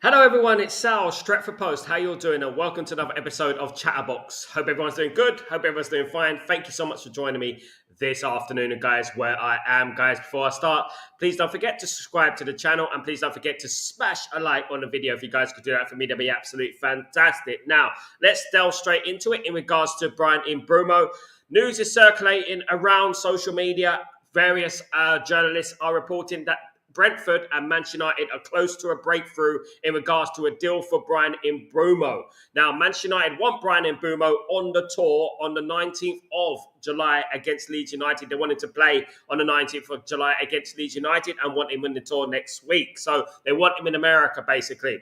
Hello everyone, it's Sal, Stretford Post. How you all doing? And welcome to another episode of Chatterbox. Hope everyone's doing good. Hope everyone's doing fine. Thank you so much for joining me this afternoon, and guys, where I am. Guys, before I start, please don't forget to subscribe to the channel, and please don't forget to smash a like on the video. If you guys could do that for me, that'd be absolutely fantastic. Now, let's delve straight into it in regards to Brian Mbeumo. News is circulating around social media. Various journalists are reporting that Brentford and Manchester United are close to a breakthrough in regards to a deal for Brian Mbeumo. Now, Manchester United want Brian Mbeumo on the tour on the 19th of July against Leeds United. They wanted to play on the 19th of July against Leeds United and want him in the tour next week. So they want him in America, basically.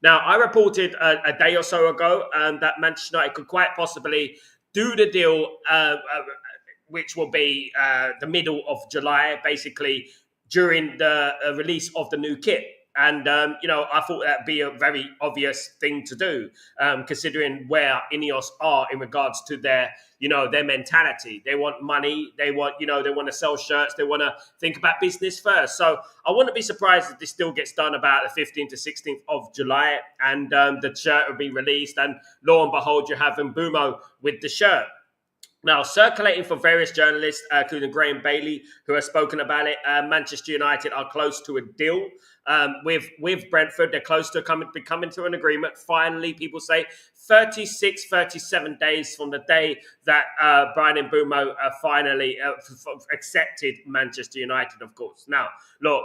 Now, I reported a day or so ago that Manchester United could quite possibly do the deal, which will be the middle of July, basically, during the release of the new kit. And, I thought that'd be a very obvious thing to do, considering where Ineos are in regards to their mentality. They want money. They want to sell shirts. They want to think about business first. So I wouldn't be surprised if this still gets done about the 15th to 16th of July and the shirt will be released. And lo and behold, you have Mbeumo with the shirt. Now, circulating for various journalists, including Graham Bailey, who has spoken about it, Manchester United are close to a deal with Brentford. They're close to coming to an agreement. Finally, people say 37 days from the day that Brian Mbeumo finally accepted Manchester United, of course. Now, look,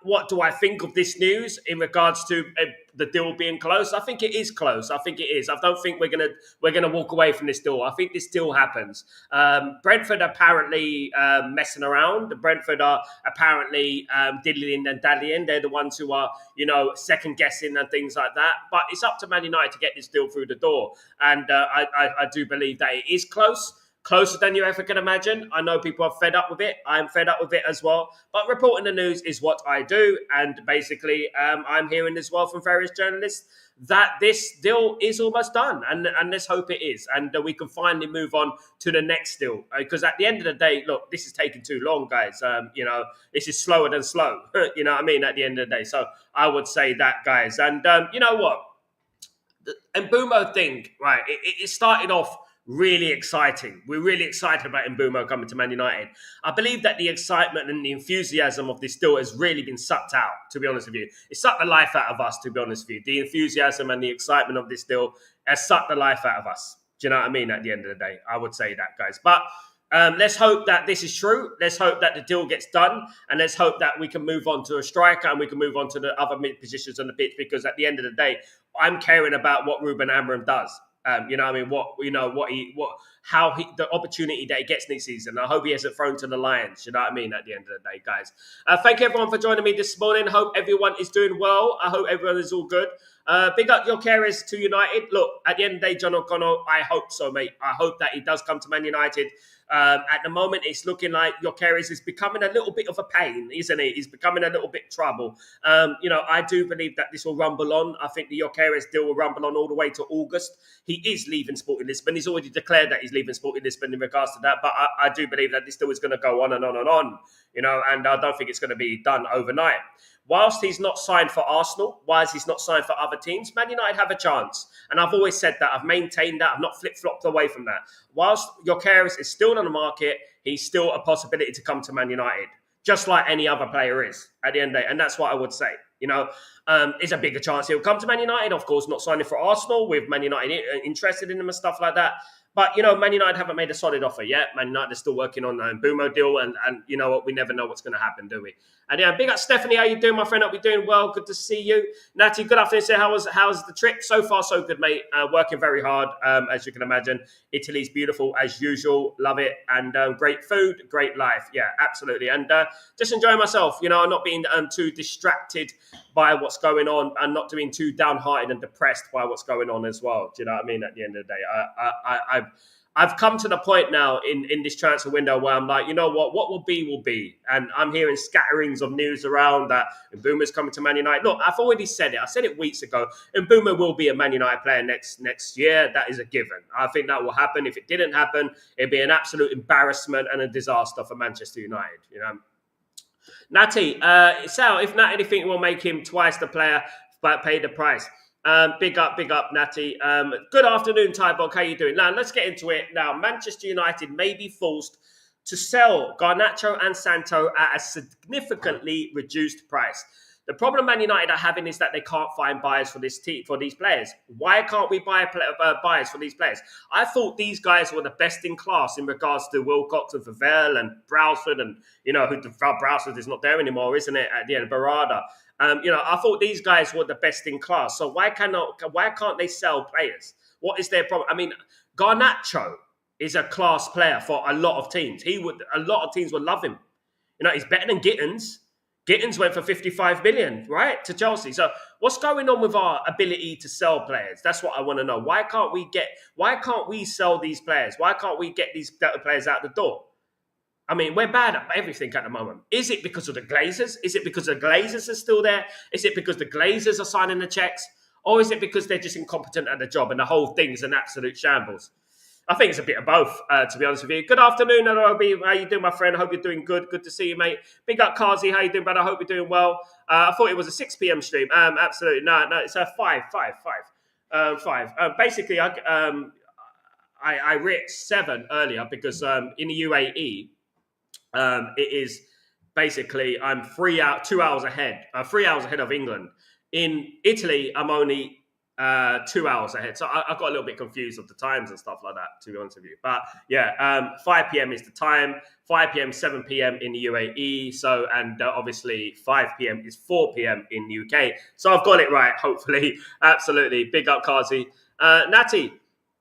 what do I think of this news in regards to the deal being close? I think it is close. I think it is. I don't think we're gonna walk away from this deal. I think this still happens. Brentford are apparently messing around. Brentford are apparently diddling and dallying. They're the ones who are second guessing and things like that. But it's up to Man United to get this deal through the door. And I do believe that it is close. Closer than you ever can imagine. I know people are fed up with it. I'm fed up with it as well. But reporting the news is what I do. And basically, I'm hearing as well from various journalists that this deal is almost done. And let's hope it is. And we can finally move on to the next deal. Because at the end of the day, look, this is taking too long, guys. This is slower than slow. You know what I mean? At the end of the day. So I would say that, guys. And you know what? The Mbeumo thing, right? It started off really exciting. We're really excited about Mbeumo coming to Man United. I believe that the excitement and the enthusiasm of this deal has really been sucked out, to be honest with you. It sucked the life out of us, to be honest with you. The enthusiasm and the excitement of this deal has sucked the life out of us. Do you know what I mean? At the end of the day, I would say that, guys. But let's hope that this is true. Let's hope that the deal gets done. And let's hope that we can move on to a striker and we can move on to the other mid positions on the pitch. Because at the end of the day, I'm caring about what Ruben Amorim does. The opportunity that he gets next season. I hope he hasn't thrown to the Lions. You know what I mean? At the end of the day, guys. Thank you everyone for joining me this morning. Hope everyone is doing well. I hope everyone is all good. Big up Gyokeres to United. Look, at the end of the day, John O'Connell, I hope so, mate. I hope that he does come to Man United. At the moment, it's looking like Gyokeres is becoming a little bit of a pain, isn't he? He's becoming a little bit trouble. I do believe that this will rumble on. I think the Gyokeres deal will rumble on all the way to August. He is leaving Sporting Lisbon. He's already declared that he's leaving Sporting Lisbon in regards to that. But I do believe that this deal is going to go on and on and on. And I don't think it's going to be done overnight. Whilst he's not signed for Arsenal, whilst he's not signed for other teams, Man United have a chance. And I've always said that. I've maintained that. I've not flip-flopped away from that. Whilst Gyokeres is still on the market, he's still a possibility to come to Man United, just like any other player is at the end of the day. And that's what I would say. Is a bigger chance he'll come to Man United. Of course, not signing for Arsenal with Man United interested in him and stuff like that. But, Man United haven't made a solid offer yet. Man United is still working on the Mbeumo deal. And you know what? We never know what's going to happen, do we? And big up Stephanie. How you doing, my friend? Hope you're doing well. Good to see you. Natty, good afternoon. So how's the trip? So far, so good, mate. Working very hard, as you can imagine. Italy's beautiful, as usual. Love it. And great food, great life. Yeah, absolutely. And just enjoying myself. I'm not being too distracted by what's going on and not being too downhearted and depressed by what's going on as well. Do you know what I mean? At the end of the day, I've come to the point now in this transfer window where I'm like, you know what will be will be. And I'm hearing scatterings of news around that Mbeumo's coming to Man United. Look, I've already said it. I said it weeks ago. Mbeumo will be a Man United player next year. That is a given. I think that will happen. If it didn't happen, it'd be an absolute embarrassment and a disaster for Manchester United. Natty, Sal, if not anything will make him twice the player but pay the price. Big up, Natty. Good afternoon, Tybok. How you doing? Now, let's get into it. Now, Manchester United may be forced to sell Garnacho and Santo at a significantly reduced price. The problem Man United are having is that they can't find buyers for these players. Why can't we buy buyers for these players? I thought these guys were the best in class in regards to Wilcox and Favell and Brailsford and, Brailsford is not there anymore, isn't it, at the end of Barada. I thought these guys were the best in class. So why can't they sell players? What is their problem? I mean, Garnacho is a class player for a lot of teams. A lot of teams would love him. He's better than Gittins. Gittins went for 55 million, right, to Chelsea. So what's going on with our ability to sell players? That's what I want to know. Why can't we sell these players? Why can't we get these players out the door? I mean, we're bad at everything at the moment. Is it because of the Glazers? Is it because the Glazers are still there? Is it because the Glazers are signing the checks? Or is it because they're just incompetent at the job and the whole thing is an absolute shambles? I think it's a bit of both, to be honest with you. Good afternoon, Arobi. How you doing, my friend? I hope you're doing good. Good to see you, mate. Big up, Kazi. How you doing, brother? I hope you're doing well. I thought it was a 6 p.m. stream. Absolutely. No, it's a 5. Basically, I read 7 earlier because in the UAE, it is basically I'm 2 hours ahead. 3 hours ahead of England. In Italy, I'm only 2 hours ahead. So I got a little bit confused of the times and stuff like that, to be honest with you. But yeah, 5 p.m. is the time. 5 p.m., 7 p.m. in the UAE. So, and obviously 5 p.m. is 4 p.m. in the UK. So I've got it right, hopefully. Absolutely. Big up, Kazi. Natty.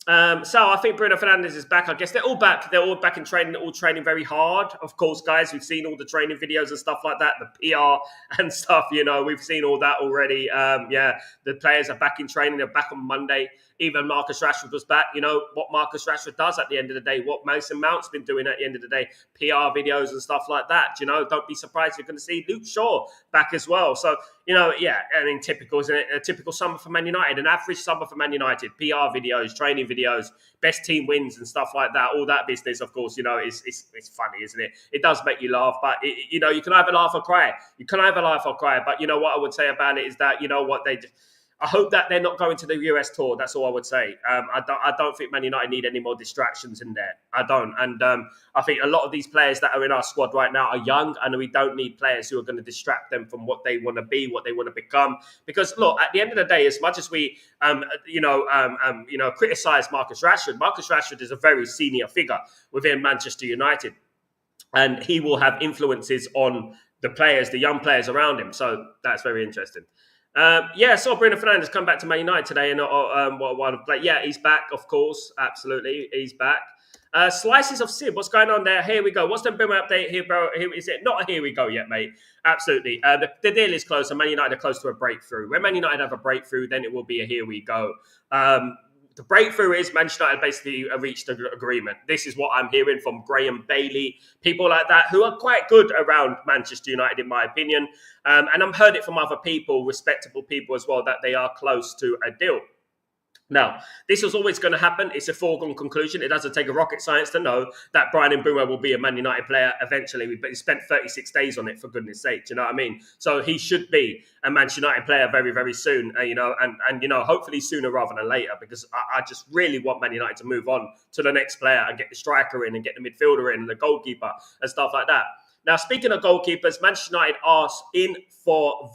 So I think Bruno Fernandes is back. I guess they're all back. They're all back in training. They're all training very hard. Of course, guys, we've seen all the training videos and stuff like that, the PR and stuff, we've seen all that already. The players are back in training. They're back on Monday. Even Marcus Rashford was back. What Marcus Rashford does at the end of the day, what Mason Mount's been doing at the end of the day, PR videos and stuff like that. Don't be surprised you're going to see Luke Shaw back as well. So, typical, isn't it? A typical summer for Man United, an average summer for Man United. PR videos, training videos, best team wins and stuff like that. All that business, of course, it's funny, isn't it? It does make you laugh, but, you can either laugh or cry. You can either laugh or cry, but what I would say about it is that, I hope that they're not going to the US tour. That's all I would say. I don't think Man United need any more distractions in there. I don't. And I think a lot of these players that are in our squad right now are young, and we don't need players who are going to distract them from what they want to be, what they want to become. Because look, at the end of the day, as much as we, criticize Marcus Rashford is a very senior figure within Manchester United, and he will have influences on the players, the young players around him. So that's very interesting. I saw Bruno Fernandes come back to Man United today and he's back, of course, absolutely, he's back. Slices of Sid, what's going on there? Here we go. What's the Mbeumo update here, bro? Is it not a here we go yet, mate? Absolutely. The deal is close, and Man United are close to a breakthrough. When Man United have a breakthrough, then it will be a here we go. The breakthrough is Manchester United basically reached an agreement. This is what I'm hearing from Graham Bailey, people like that, who are quite good around Manchester United, in my opinion. And I've heard it from other people, respectable people as well, that they are close to a deal. Now, this was always going to happen. It's a foregone conclusion. It doesn't take a rocket science to know that Brian Mbeumo will be a Man United player eventually. But he spent 36 days on it, for goodness sake. Do you know what I mean? So he should be a Manchester United player very, very soon. And hopefully sooner rather than later, because I just really want Man United to move on to the next player and get the striker in and get the midfielder in and the goalkeeper and stuff like that. Now, speaking of goalkeepers, Manchester United are in for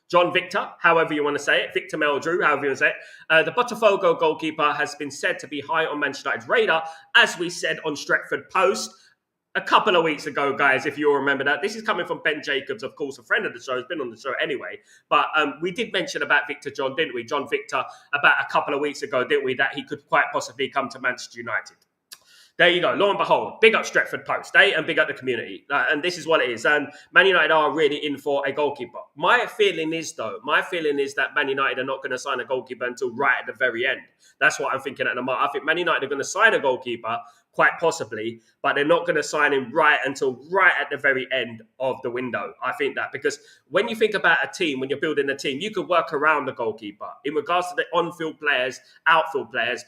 John Victor, however you want to say it, Victor Meldrew, however you want to say it. The Botafogo goalkeeper has been said to be high on Manchester United's radar, as we said on Stretford Post a couple of weeks ago, guys, if you'll remember that. This is coming from Ben Jacobs, of course, a friend of the show, has been on the show anyway. But we did mention about Victor John, didn't we? John Victor, about a couple of weeks ago, didn't we, that he could quite possibly come to Manchester United. There you go. Lo and behold, big up Stretford Post, and big up the community. And this is what it is. And Man United are really in for a goalkeeper. My feeling is that Man United are not going to sign a goalkeeper until right at the very end. That's what I'm thinking at the moment. I think Man United are going to sign a goalkeeper, quite possibly, but they're not going to sign him until right at the very end of the window. I think that, because when you think about a team, when you're building a team, you could work around the goalkeeper. In regards to the on-field players, outfield players,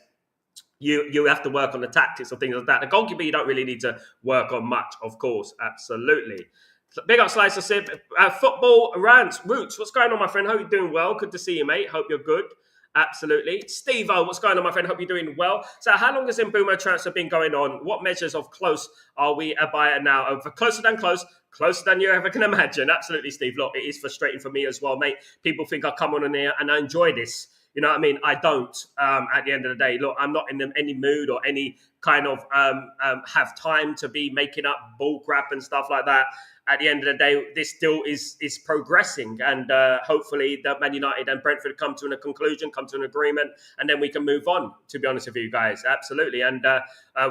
you have to work on the tactics or things like that. The goalkeeper, you don't really need to work on much, of course, absolutely. Big up, Slicer Sib. Football Roots. What's going on, my friend? Hope you're doing well. Good to see you, mate. Hope you're good. Absolutely. Steve-O, what's going on, my friend? Hope you're doing well. So how long has Mbeumo transfer been going on? What measures of close are we by now? Over closer than you ever can imagine. Absolutely, Steve. Look, it is frustrating for me as well, mate. People think I come on here and I enjoy this. You know what I mean? I don't. At the end of the day, look, I'm not in any mood or any kind of have time to be making up bull crap and stuff like that. At the end of the day, this still is progressing, and hopefully that Man United and Brentford come to a conclusion, come to an agreement, and then we can move on. To be honest with you guys, absolutely. And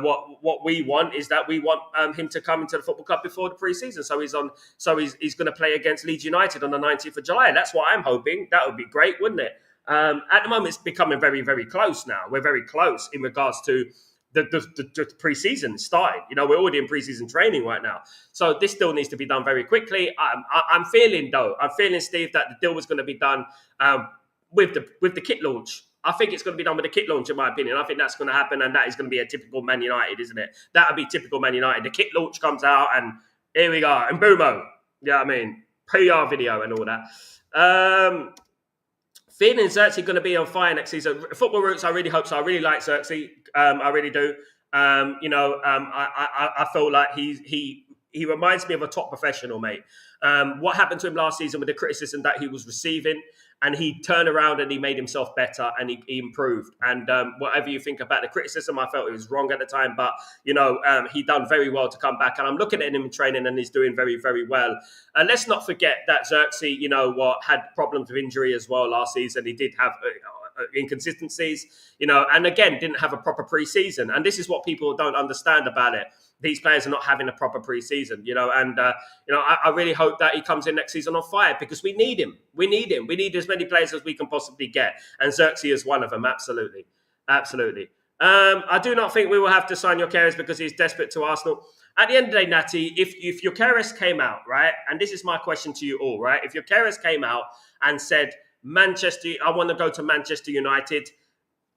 what we want is that we want him to come into the football club before the pre-season, so he's going to play against Leeds United on the 19th of July. That's what I'm hoping. That would be great, wouldn't it? At the moment, it's becoming very, very close now. We're very close in regards to the pre-season starting. You know, we're already in pre-season training right now. So this still needs to be done very quickly. I'm feeling, Steve, that the deal was going to be done with the kit launch. I think it's going to be done with the kit launch, in my opinion. I think that's going to happen, and that is going to be a typical Man United, isn't it? That would be typical Man United. The kit launch comes out, and here we go. And Mbeumo, yeah, I mean, PR video and all that. Feeling Xerxes going to be on fire next season. Football Roots, I really hope so. I really like Xerxes. I really do. I feel like he reminds me of a top professional, mate. What happened to him last season with the criticism that he was receiving, and he turned around and he made himself better and he improved. And whatever you think about the criticism, I felt it was wrong at the time, but he done very well to come back. And I'm looking at him in training, and he's doing very, very well. And let's not forget that Xerxes, had problems with injury as well last season. He did have inconsistencies, and again, didn't have a proper pre-season. And this is what people don't understand about it. These players are not having a proper pre-season, I really hope that he comes in next season on fire, because we need him. We need as many players as we can possibly get. And Xerxes is one of them. Absolutely. I do not think we will have to sign Gyokeres because he's desperate to Arsenal. At the end of the day, Natty, if Gyokeres came out, right, and this is my question to you all, right, if Gyokeres came out and said, I want to go to Manchester United,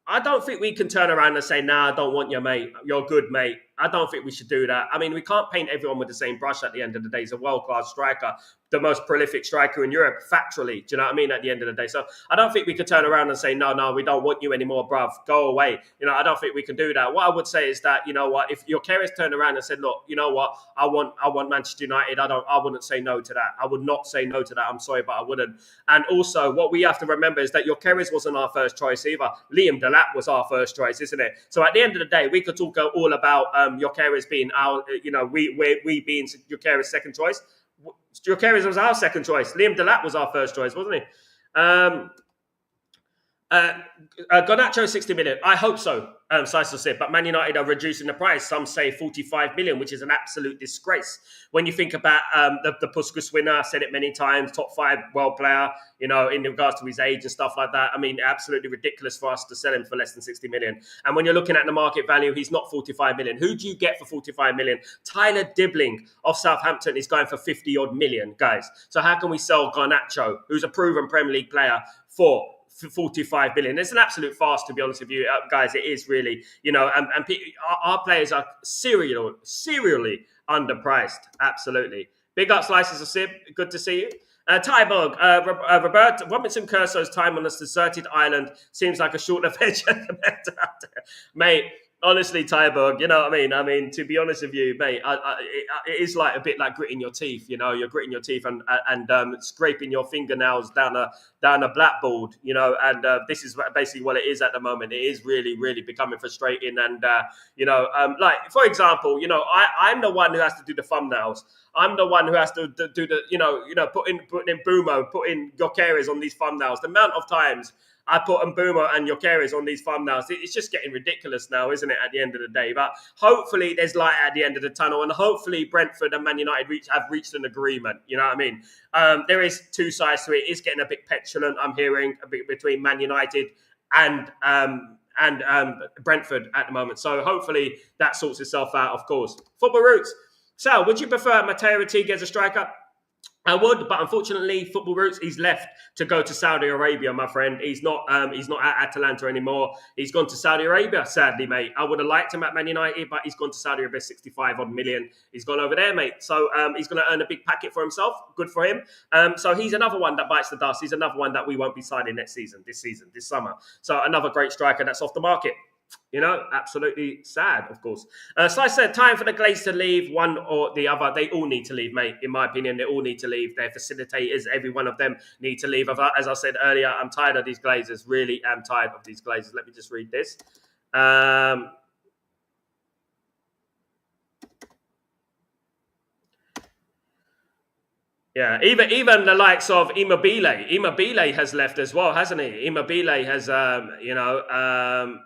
I don't think we can turn around and say, nah, I don't want you, mate. You're good, mate. I don't think we should do that. I mean, we can't paint everyone with the same brush at the end of the day. He's a world-class striker, the most prolific striker in Europe, factually. Do you know what I mean? At the end of the day. So I don't think we could turn around and say, no, we don't want you anymore, bruv. Go away. I don't think we can do that. What I would say is that, if your Gyokeres turned around and said, look, you know what? I want Manchester United. I wouldn't say no to that. I would not say no to that. I'm sorry, but I wouldn't. And also, what we have to remember is that Gyokeres wasn't our first choice either. Liam Delap was our first choice, isn't it? So at the end of the day, we could talk all about Gyokeres being our, we being Gyokeres' second choice. Gyokeres was our second choice. Liam Delap was our first choice, wasn't he? Garnacho 60 million. I hope so, Sisal said. But Man United are reducing the price. Some say 45 million, which is an absolute disgrace. When you think about the Puskas winner, I said it many times, top 5 world player, in regards to his age and stuff like that. I mean, absolutely ridiculous for us to sell him for less than 60 million. And when you're looking at the market value, he's not 45 million. Who do you get for 45 million? Tyler Dibbling of Southampton is going for 50 odd million, guys. So how can we sell Garnacho, who's a proven Premier League player, for 45 billion? It's an absolute farce, to be honest with you, guys. It is really, and our players are serially underpriced. Absolutely. Big up, Slices of Sib. Good to see you. Tyborg, Robert Robinson Crusoe's time on this deserted island seems like a short adventure. Mate, honestly, Tyborg, you know what I mean? I mean, to be honest with you, mate, it is like a bit like gritting your teeth. You're gritting your teeth and scraping your fingernails down a blackboard. And this is basically what it is at the moment. It is really, really becoming frustrating. And like for example, I'm the one who has to do the thumbnails. I'm the one who has to do the put in Mbeumo, put in Gyokeres on these thumbnails. The amount of times I put Mbeumo and Gyokeres on these thumbnails, it's just getting ridiculous now, isn't it, at the end of the day? But hopefully there's light at the end of the tunnel, and hopefully Brentford and Man United have reached an agreement. You know what I mean? There is two sides to it. It's getting a bit petulant, I'm hearing, a bit between Man United and Brentford at the moment. So hopefully that sorts itself out, of course. Football Roots. Sal, would you prefer Mateo Ortega as a striker? I would, but unfortunately, football roots. He's left to go to Saudi Arabia, my friend. He's not. He's not at Atalanta anymore. He's gone to Saudi Arabia. Sadly, mate. I would have liked him at Man United, but he's gone to Saudi Arabia, 65 odd million. He's gone over there, mate. So he's going to earn a big packet for himself. Good for him. So he's another one that bites the dust. He's another one that we won't be signing this summer. So another great striker that's off the market. Absolutely sad, of course. So I said, time for the Glazers to leave, one or the other. They all need to leave, mate. In my opinion, they all need to leave. Their facilitators, every one of them need to leave. As I said earlier, I'm tired of these Glazers. Really am tired of these Glazers. Let me just read this. Yeah, even the likes of Immobile has left as well, hasn't he? Immobile has, right.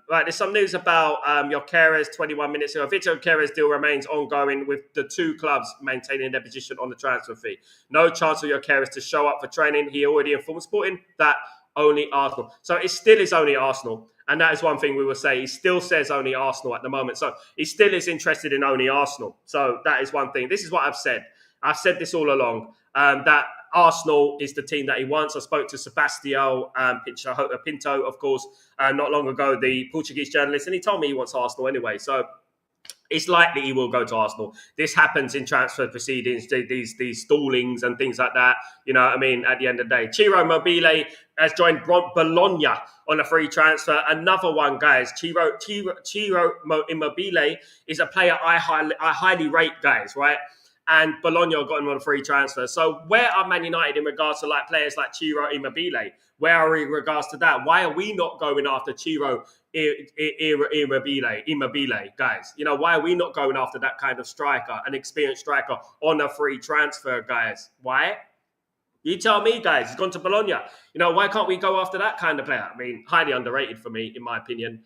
There's some news about Gyokeres 21 minutes ago. Victor Gyokeres deal remains ongoing with the two clubs maintaining their position on the transfer fee. No chance for Gyokeres to show up for training. He already informed Sporting that only Arsenal. So it still is only Arsenal. And that is one thing we will say. He still says only Arsenal at the moment. So he still is interested in only Arsenal. So that is one thing. This is what I've said. I've said this all along. That Arsenal is the team that he wants. I spoke to Sebastião Pinto, of course, not long ago, the Portuguese journalist, and he told me he wants Arsenal anyway. So it's likely he will go to Arsenal. This happens in transfer proceedings, these stallings and things like that. You know what I mean? At the end of the day, Ciro Immobile has joined Bologna on a free transfer. Another one, guys. Ciro Immobile is a player I highly rate, guys, right? And Bologna got him on a free transfer. So where are Man United in regards to players like Ciro Immobile? Where are we in regards to that? Why are we not going after Ciro Immobile, guys? Why are we not going after that kind of striker, an experienced striker on a free transfer, guys? Why? You tell me, guys. He's gone to Bologna. Why can't we go after that kind of player? I mean, highly underrated for me, in my opinion,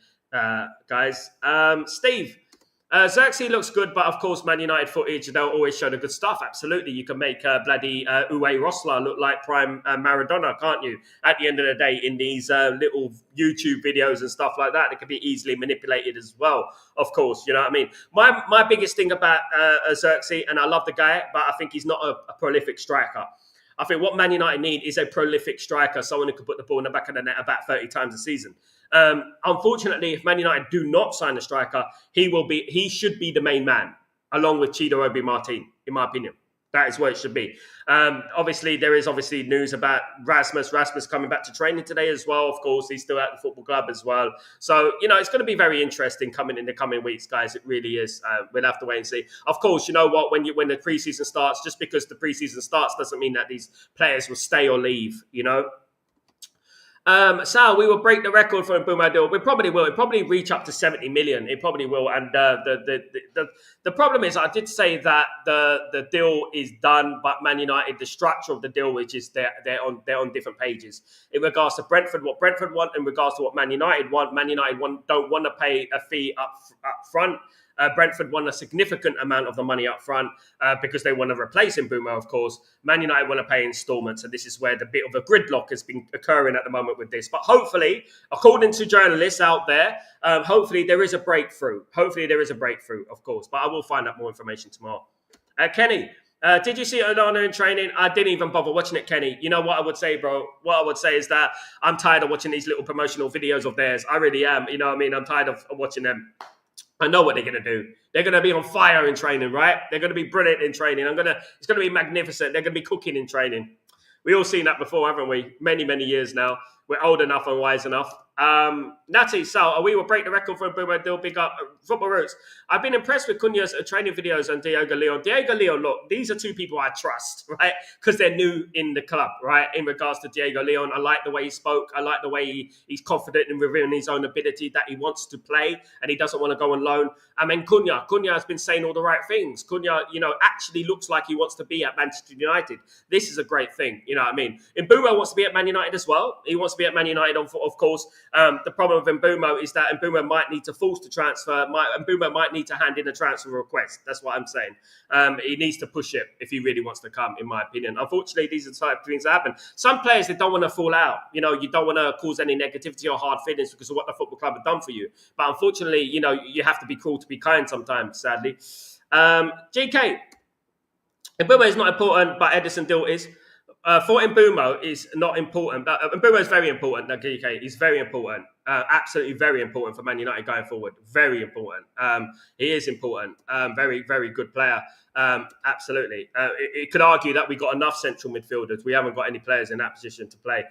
guys. Steve. Xerxes looks good, but of course, Man United footage, they'll always show the good stuff. Absolutely. You can make bloody Uwe Rosler look like prime Maradona, can't you? At the end of the day, in these little YouTube videos and stuff like that, it can be easily manipulated as well, of course. You know what I mean? My biggest thing about Xerxes, and I love the guy, but I think he's not a prolific striker. I think what Man United need is a prolific striker, someone who can put the ball in the back of the net about 30 times a season. Unfortunately, if Man United do not sign a striker, he should be the main man, along with Chido Obi Martin, in my opinion. That is where it should be. Obviously, there is news about Rasmus coming back to training today as well. Of course, he's still at the football club as well. So, it's going to be very interesting coming in the coming weeks, guys. It really is. We'll have to wait and see. Of course, you know what? When the preseason starts, just because the preseason starts doesn't mean that these players will stay or leave, Sal, we will break the record for Mbeumo deal. We probably will. It probably reach up to 70 million. It probably will. And the problem is, I did say that the deal is done, but Man United, the structure of the deal, which is they're on different pages. In regards to Brentford, what Brentford want, in regards to what Man United want, don't want to pay a fee up front. Brentford won a significant amount of the money up front because they want to replace Mbeumo, of course. Man United want to pay installments, and this is where the bit of a gridlock has been occurring at the moment with this. But hopefully, according to journalists out there, hopefully there is a breakthrough. Of course. But I will find out more information tomorrow. Kenny, did you see Onana in training? I didn't even bother watching it, Kenny. You know what I would say, bro? What I would say is that I'm tired of watching these little promotional videos of theirs. I really am. You know what I mean? I'm tired of watching them. I know what they're going to do. They're going to be on fire in training, right? They're going to be brilliant in training. It's going to be magnificent. They're going to be cooking in training. We all seen that before, haven't we? Many, many years now. We're old enough and wise enough. Natty, Sal, we will break the record for Mbeumo deal. Big up football roots. I've been impressed with Cunha's training videos and Diego Leon. Diego Leon, look, these are two people I trust, right? Because they're new in the club, right? In regards to Diego Leon, I like the way he spoke. I like the way he's confident in revealing his own ability, that he wants to play and he doesn't want to go on loan. I mean, Cunha has been saying all the right things. Cunha, actually looks like he wants to be at Manchester United. This is a great thing, you know what I mean? Mbeumo wants to be at Man United as well. He wants to be at Man United, of course. The problem with Mbeumo is that Mbeumo might need to force the transfer. Mbeumo might need to hand in a transfer request. That's what I'm saying. He needs to push it if he really wants to come, in my opinion. Unfortunately, these are the type of things that happen. Some players, they don't want to fall out. You don't want to cause any negativity or hard feelings because of what the football club have done for you. But unfortunately, you have to be cruel to be kind sometimes, sadly. GK, Mbeumo is not important, but Edison Dill is. For Mbeumo is not important. But Mbeumo is very important. Okay, he's very important. Absolutely very important for Man United going forward. Very important. He is important. Very, very good player. Absolutely. It could argue that we got enough central midfielders. We haven't got any players in that position to play.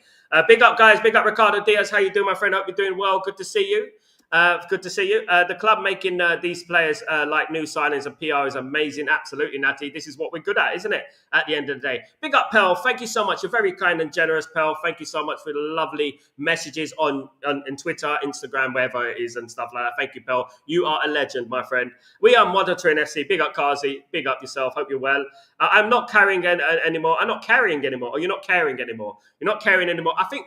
Big up, guys. Big up, Ricardo Diaz. How you doing, my friend? Hope you're doing well. Good to see you. Good to see you. The club making these players like new signings and PR is amazing. Absolutely, Natty. This is what we're good at, isn't it? At the end of the day. Big up, Pell. Thank you so much. You're very kind and generous, Pell. Thank you so much for the lovely messages on Twitter, Instagram, wherever it is and stuff like that. Thank you, Pell. You are a legend, my friend. We are monitoring FC. Big up, Kazi. Big up yourself. Hope you're well. I'm not carrying anymore. I'm not carrying anymore. Or you're not caring anymore. You're not carrying anymore. I think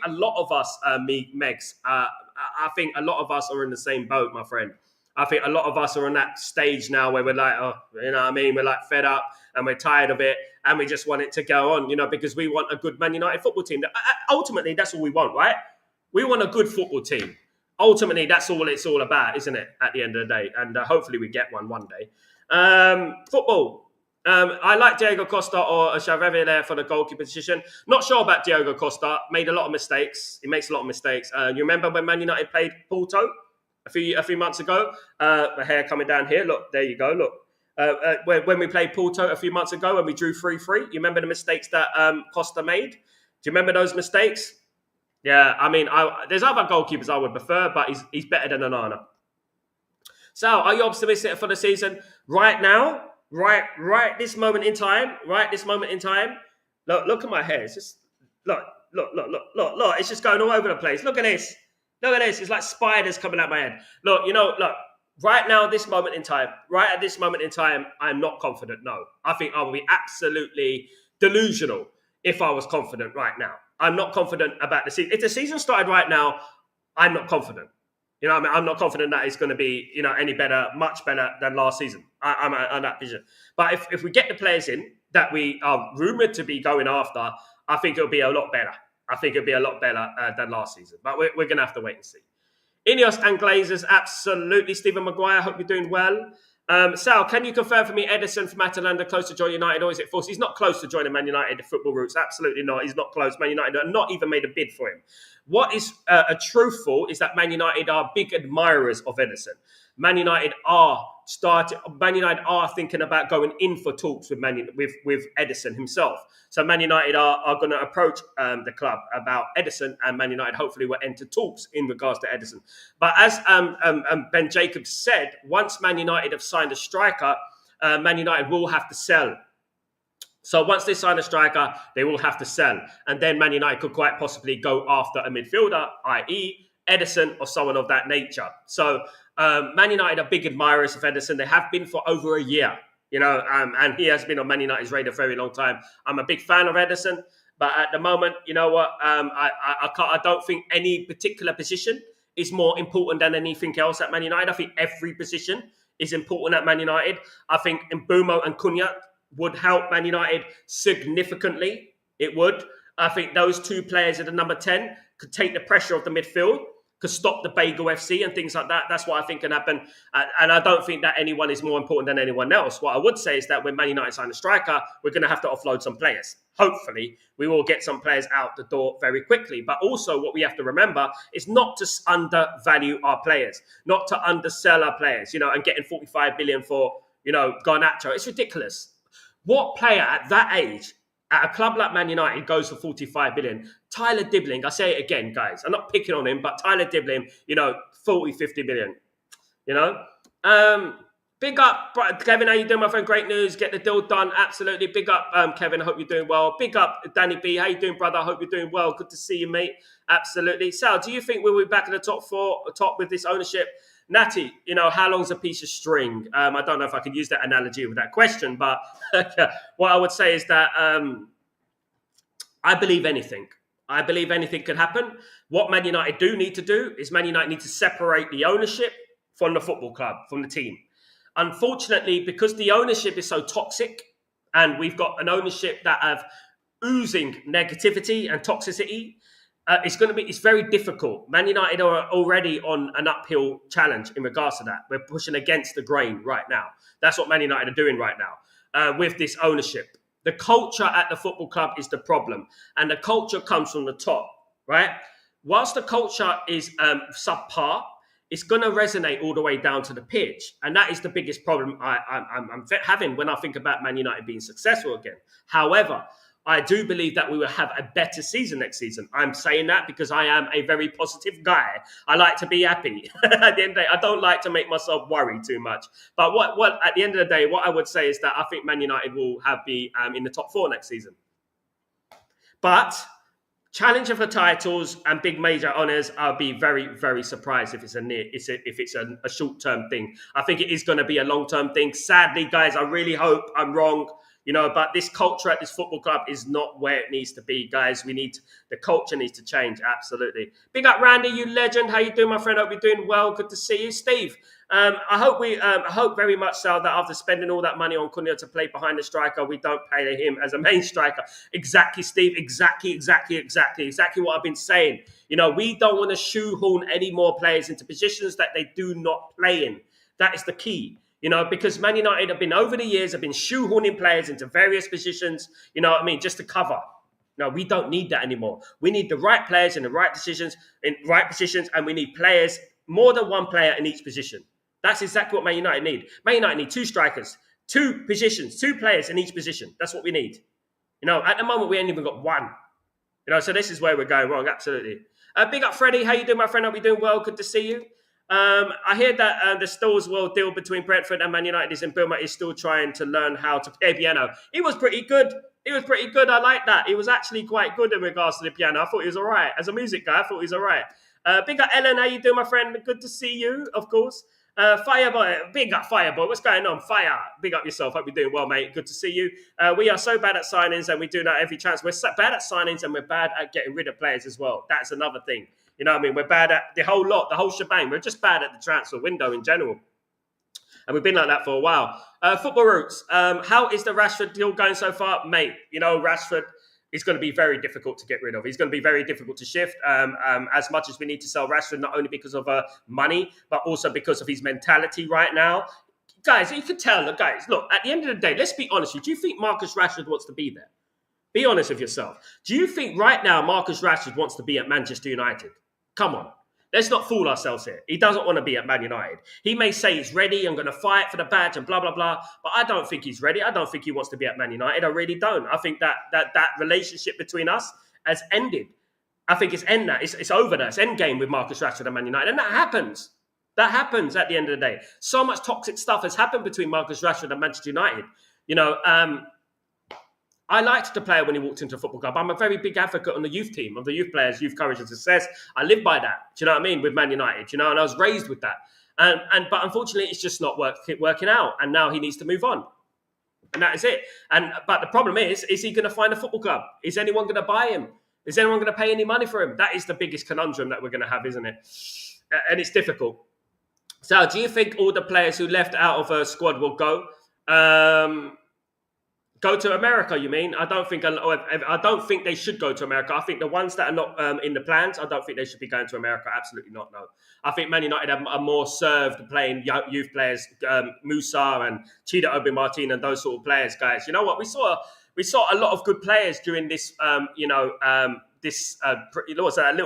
a lot of us, Megs, I think a lot of us are in the same boat, my friend. I think a lot of us are on that stage now where we're like, oh, you know what I mean? We're like fed up and we're tired of it and we just want it to go on, you know, because we want a good Man United football team. Ultimately, that's all we want, right? We want a good football team. Ultimately, that's all it's all about, isn't it, at the end of the day? And hopefully we get one day. Football. I like Diego Costa or Chavez there for the goalkeeper position. Not sure about Diego Costa. Made a lot of mistakes. He makes a lot of mistakes. You remember when Man United played Porto a few months ago? The hair coming down here. Look, there you go. Look. When we played Porto a few months ago and we drew 3-3, you remember the mistakes that Costa made? Do you remember those mistakes? Yeah, I mean, there's other goalkeepers I would prefer, but he's better than Onana. So, are you optimistic for the season right now? Right this moment in time. Look at my hair. It's just look. It's just going all over the place. Look at this. It's like spiders coming out my head. Look. Right now, this moment in time. Right at this moment in time, I'm not confident. No, I think I will be absolutely delusional if I was confident right now. I'm not confident about the season. If the season started right now, I'm not confident. You know, I'm not confident that it's going to be, any better, much better than last season. I'm on that vision. But if we get the players in that we are rumoured to be going after, I think it'll be a lot better. Than last season. But we're going to have to wait and see. Ineos and Glazers, absolutely. Stephen Maguire, hope you're doing well. Sal, can you confirm for me Edison from Atalanta close to join United, or is it false? He's not close to joining Man United, the football roots. Absolutely not. He's not close. Man United have not even made a bid for him. What is truthful is that Man United are big admirers of Edison. Man United are thinking about going in for talks with Edison himself. So Man United are going to approach the club about Edison, and Man United hopefully will enter talks in regards to Edison. But as Ben Jacobs said, once Man United have signed a striker, Man United will have to sell. So once they sign a striker, they will have to sell. And then Man United could quite possibly go after a midfielder, i.e. Edison or someone of that nature. So Man United are big admirers of Edison. They have been for over a year, and he has been on Man United's radar for a very long time. I'm a big fan of Edison, but at the moment, you know what? I don't think any particular position is more important than anything else at Man United. I think every position is important at Man United. I think Mbeumo and Cunha would help Man United significantly. It would. I think those two players at the number 10 could take the pressure off the midfield, could stop the Bagel FC and things like that. That's what I think can happen. And I don't think that anyone is more important than anyone else. What I would say is that when Man United sign a striker, we're going to have to offload some players. Hopefully, we will get some players out the door very quickly. But also what we have to remember is not to undervalue our players, not to undersell our players, and getting 45 billion for, Garnacho. It's ridiculous. What player at that age, at a club like Man United, goes for 45 billion? Tyler Dibbling, I say it again, guys. I'm not picking on him, but Tyler Dibbling, 40, 50 billion. Big up, Kevin. How you doing, my friend? Great news. Get the deal done. Absolutely. Big up, Kevin. I hope you're doing well. Big up, Danny B. How you doing, brother? I hope you're doing well. Good to see you, mate. Absolutely. Sal, do you think we'll be back in the top with this ownership? Natty, how long's a piece of string? I don't know if I can use that analogy with that question, but what I would say is that I believe anything. I believe anything could happen. What Man United do need to do is Man United need to separate the ownership from the football club, from the team. Unfortunately, because the ownership is so toxic and we've got an ownership that have oozing negativity and toxicity, it's very difficult. Man United are already on an uphill challenge in regards to that. We're pushing against the grain right now. That's what Man United are doing right now. with this ownership. The culture at the football club is the problem, and the culture comes from the top, right? Whilst the culture is subpar, it's going to resonate all the way down to the pitch. And that is the biggest problem I'm having when I think about Man United being successful again. However, I do believe that we will have a better season next season. I'm saying that because I am a very positive guy. I like to be happy. At the end of the day, I don't like to make myself worry too much. But what at the end of the day, what I would say is that I think Man United will be in the top 4 next season. But challenger for titles and big major honours, I'll be very, very surprised if it's a short-term thing. I think it is going to be a long-term thing. Sadly, guys, I really hope I'm wrong. But this culture at this football club is not where it needs to be, guys. The culture needs to change, absolutely. Big up, Randy, you legend. How you doing, my friend? Hope you're doing well. Good to see you, Steve. I hope very much so that after spending all that money on Cunha to play behind the striker, we don't pay him as a main striker. Exactly, Steve. Exactly what I've been saying. We don't want to shoehorn any more players into positions that they do not play in. That is the key. Because Man United have been, over the years, have been shoehorning players into various positions, just to cover. No, we don't need that anymore. We need the right players in the right positions, and we need players, more than one player in each position. That's exactly what Man United need. Man United need 2 strikers, 2 positions, 2 players in each position. That's what we need. At the moment, we ain't even got 1. So this is where we're going wrong, absolutely. Big up, Freddie. How you doing, my friend? Hope you're doing well. Good to see you. I hear that the Stills World deal between Brentford and Man United is in Mbeumo is still trying to learn how to play piano. He was pretty good. I like that. He was actually quite good in regards to the piano. I thought he was all right. As a music guy, I thought he was all right. Big up, Ellen. How you doing, my friend? Good to see you, of course. Fireboy, big up, Fireboy. What's going on? Fire. Big up yourself. Hope you're doing well, mate. Good to see you. We are so bad at signings, and we do that every chance. We're so bad at signings, and we're bad at getting rid of players as well. That's another thing. We're bad at the whole lot, the whole shebang. We're just bad at the transfer window in general. And we've been like that for a while. Football Roots. How is the Rashford deal going so far? Mate, Rashford is going to be very difficult to get rid of. He's going to be very difficult to shift. As much as we need to sell Rashford, not only because of money, but also because of his mentality right now. Guys, you can tell, look, at the end of the day, let's be honest. Do you think Marcus Rashford wants to be there? Be honest with yourself. Do you think right now Marcus Rashford wants to be at Manchester United? Come on. Let's not fool ourselves here. He doesn't want to be at Man United. He may say he's ready, I'm going to fight for the badge and blah, blah, blah. But I don't think he's ready. I don't think he wants to be at Man United. I really don't. I think that relationship between us has ended. I think it's it's over now. It's end game with Marcus Rashford and Man United. And that happens. That happens at the end of the day. So much toxic stuff has happened between Marcus Rashford and Manchester United. I liked the player when he walked into a football club. I'm a very big advocate on the youth team, of the youth players, youth courage and success. I live by that. Do you know what I mean? With Man United, and I was raised with that. But unfortunately, it's just not working out. And now he needs to move on. And that is it. But the problem is he going to find a football club? Is anyone going to buy him? Is anyone going to pay any money for him? That is the biggest conundrum that we're going to have, isn't it? And it's difficult. So do you think all the players who left out of a squad will go? Go to America, you mean? I don't think they should go to America. I think the ones that are not in the plans, I don't think they should be going to America. Absolutely not, no. I think Man United are more served playing youth players, Musa and Chida Obi Martin and those sort of players, guys. You know what? We saw a lot of good players during this, little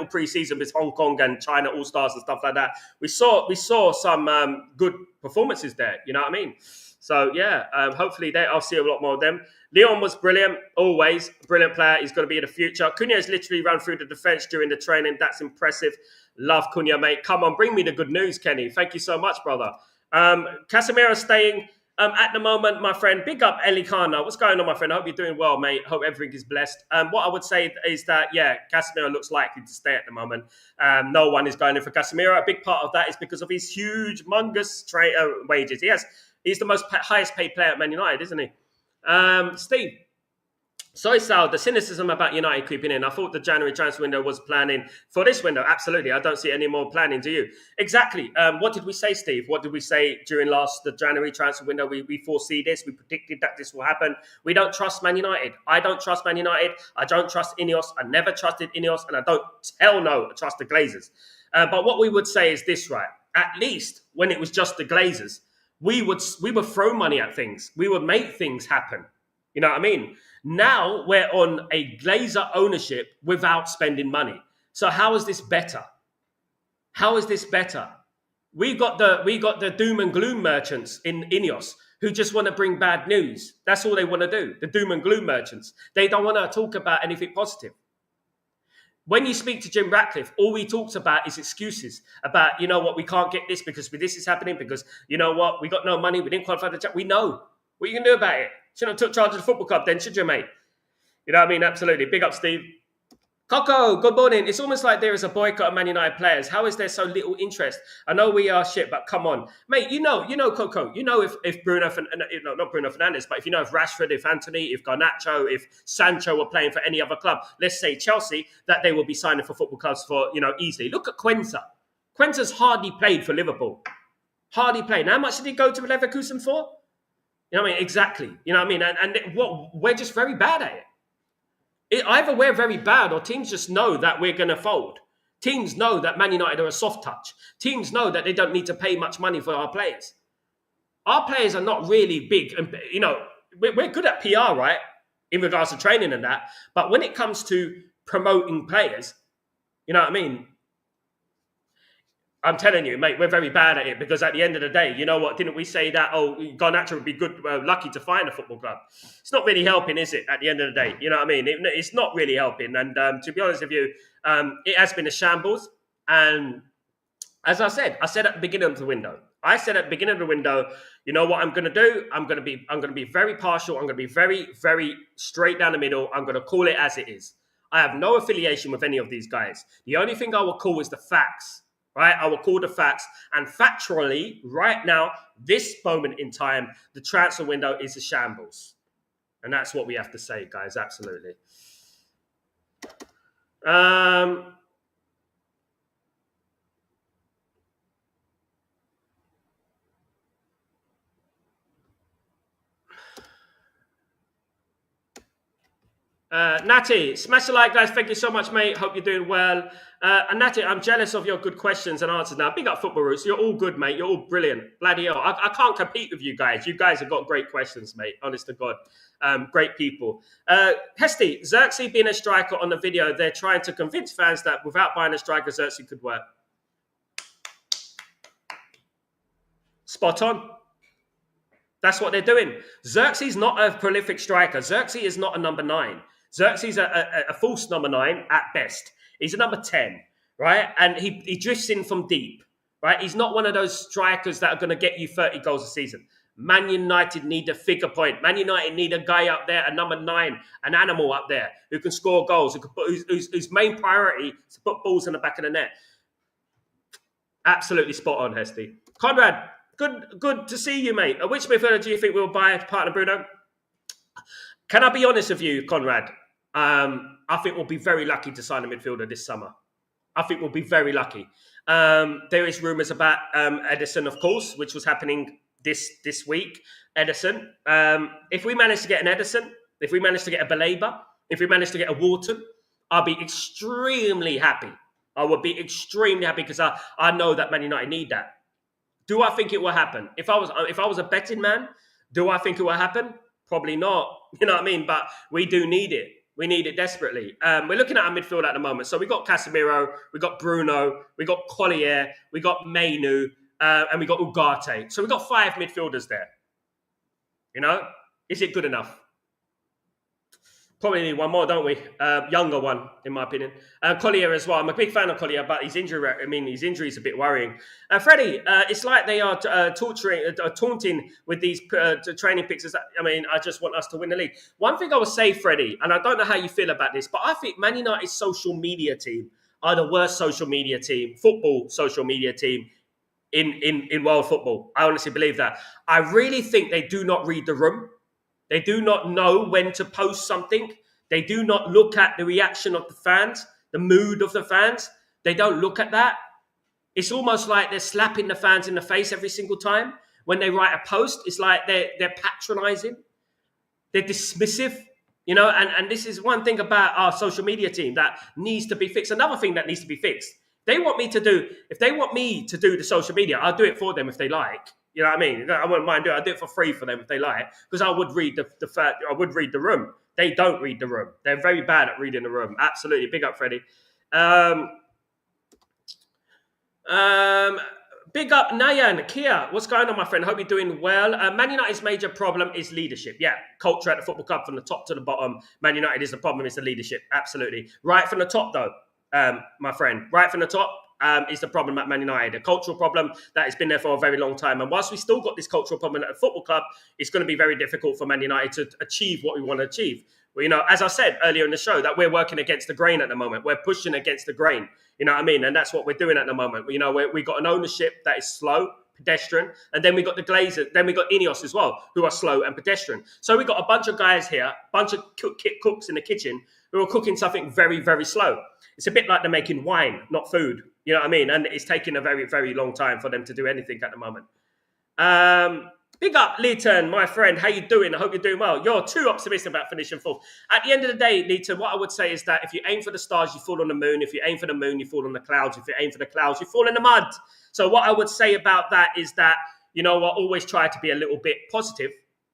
pre-season with Hong Kong and China All-Stars and stuff like that. We saw some good performances there. You know what I mean? So, yeah, hopefully I'll see a lot more of them. Leon was brilliant, always. Brilliant player. He's going to be in the future. Cunha has literally run through the defence during the training. That's impressive. Love Cunha, mate. Come on, bring me the good news, Kenny. Thank you so much, brother. Casemiro staying at the moment, my friend. Big up, Eli Kana. What's going on, my friend? I hope you're doing well, mate. Hope everything is blessed. What I would say is that, yeah, Casemiro looks likely to stay at the moment. No one is going in for Casemiro. A big part of that is because of his huge, humongous wages. He's the highest paid player at Man United, isn't he? Steve. Sorry, Sal, the cynicism about United creeping in. I thought the January transfer window was planning for this window. Absolutely. I don't see any more planning, do you? Exactly. What did we say, Steve? What did we say during the January transfer window? We foresee this. We predicted that this will happen. We don't trust Man United. I don't trust Man United. I don't trust Ineos. I never trusted Ineos. And I don't trust the Glazers. But what we would say is this, right? At least when it was just the Glazers, we would throw money at things. We would make things happen. You know what I mean? Now we're on a Glazer ownership without spending money. So how is this better? How is this better? We got the doom and gloom merchants in Ineos who just want to bring bad news. That's all they want to do. The doom and gloom merchants. They don't want to talk about anything positive. When you speak to Jim Ratcliffe, all he talks about is excuses about, you know what, we can't get this because this is happening because, you know what, we got no money, we didn't qualify the chat. We know. What are you going to do about it? Shouldn't have took charge of the football club then, should you, mate? You know what I mean? Absolutely. Big up, Steve. Coco, good morning. It's almost like there is a boycott of Man United players. How is there so little interest? I know we are shit, but come on. Mate, you know, Coco, you know if Bruno, not Bruno Fernandes, but if you know if Rashford, if Anthony, if Garnacho, if Sancho were playing for any other club, let's say Chelsea, that they will be signing for football clubs for, you know, easily. Look at Quenza. Quenza's hardly played for Liverpool. Hardly played. How much did he go to Leverkusen for? You know what I mean? Exactly. You know what I mean? And what we're just very bad at it. Either we're very bad or teams just know that we're going to fold. Teams know that Man United are a soft touch. Teams know that they don't need to pay much money for our players. Our players are not really big. And, you know, we're good at PR, right? In regards to training and that. But when it comes to promoting players, you know what I mean? I'm telling you, mate, we're very bad at it because at the end of the day, you know what? Didn't we say that, Garnacho would be good, lucky to find a football club? It's not really helping, is it, at the end of the day? You know what I mean? It's not really helping. And to be honest with you, it has been a shambles. And as I said at the beginning of the window, you know what I'm going to do? I'm going to be very partial. I'm going to be very, very straight down the middle. I'm going to call it as it is. I have no affiliation with any of these guys. The only thing I will call is the facts. Right, I will call the facts. And factually, right now, this moment in time, the transfer window is a shambles. And that's what we have to say, guys. Absolutely. Natty, smash the like, guys. Thank you so much, mate. Hope you're doing well. And Natty, I'm jealous of your good questions and answers now. Big up Football Roots. You're all good, mate. You're all brilliant. Bloody hell. I can't compete with you guys. You guys have got great questions, mate. Honest to God. Great people. Hesty, Xerxes being a striker on the video, they're trying to convince fans that without buying a striker, Xerxes could work. Spot on. That's what they're doing. Xerxes is not a prolific striker. Xerxes is not a number 9. Xerxes is a false number 9 at best. He's a number 10, right? And he drifts in from deep, right? He's not one of those strikers that are going to get you 30 goals a season. Man United need a figure point. Man United need a guy up there, a number 9, an animal up there who can score goals, whose main priority is to put balls in the back of the net. Absolutely spot on, Hesty. Conrad, good to see you, mate. Which midfielder do you think we'll buy as partner, Bruno? Can I be honest with you, Conrad? I think we'll be very lucky to sign a midfielder this summer. I think we'll be very lucky. There is rumours about Edison, of course, which was happening this week. Edison. If we manage to get an Edison, if we manage to get a Baleba, if we manage to get a Wharton, I'll be extremely happy. I would be extremely happy because I know that Man United need that. Do I think it will happen? If I was a betting man, do I think it will happen? Probably not. You know what I mean? But we do need it. We need it desperately. We're looking at our midfield at the moment. So we got Casemiro, we got Bruno, we got Collier, we got Mainu, and we got Ugarte. So we got 5 midfielders there. You know, is it good enough? Probably need one more, don't we? Younger one, in my opinion. Collier as well. I'm a big fan of Collier, but his injury is a bit worrying. Freddie, it's like they are taunting with these training pictures. I mean, I just want us to win the league. One thing I would say, Freddie, and I don't know how you feel about this, but I think Man United's social media team are the worst football social media team in world football. I honestly believe that. I really think they do not read the room. They do not know when to post something. They do not look at the reaction of the fans, the mood of the fans. They don't look at that. It's almost like they're slapping the fans in the face every single time. When they write a post, it's like they're patronizing. They're dismissive. You know, and this is one thing about our social media team that needs to be fixed. Another thing that needs to be fixed. If they want me to do the social media, I'll do it for them if they like. You know what I mean? I wouldn't mind doing it. I do it for free for them if they like, because I would read I would read the room. They don't read the room. They're very bad at reading the room. Absolutely. Big up, Freddie. Big up, Nayan, Kia. What's going on, my friend? Hope you're doing well. Man United's major problem is leadership. Yeah, culture at the football club from the top to the bottom. Man United is the problem, it's the leadership. Absolutely. Right from the top, though, my friend. Right from the top is the problem at Man United. A cultural problem that has been there for a very long time. And whilst we still got this cultural problem at the football club, it's going to be very difficult for Man United to achieve what we want to achieve. Well, you know, as I said earlier in the show, that we're working against the grain at the moment. We're pushing against the grain. You know what I mean? And that's what we're doing at the moment. You know, we got an ownership that is slow, pedestrian, and then we got the Glazers, then we got Ineos as well, who are slow and pedestrian. So we got a bunch of guys here, a bunch of cooks in the kitchen who are cooking something very, very slow. It's a bit like they're making wine, not food. You know what I mean? And it's taking a very, very long time for them to do anything at the moment. Big up, Leighton, my friend. How you doing? I hope you're doing well. You're too optimistic about finishing fourth. At the end of the day, Leighton, what I would say is that if you aim for the stars, you fall on the moon. If you aim for the moon, you fall on the clouds. If you aim for the clouds, you fall in the mud. So what I would say about that is that, you know, I always try to be a little bit positive.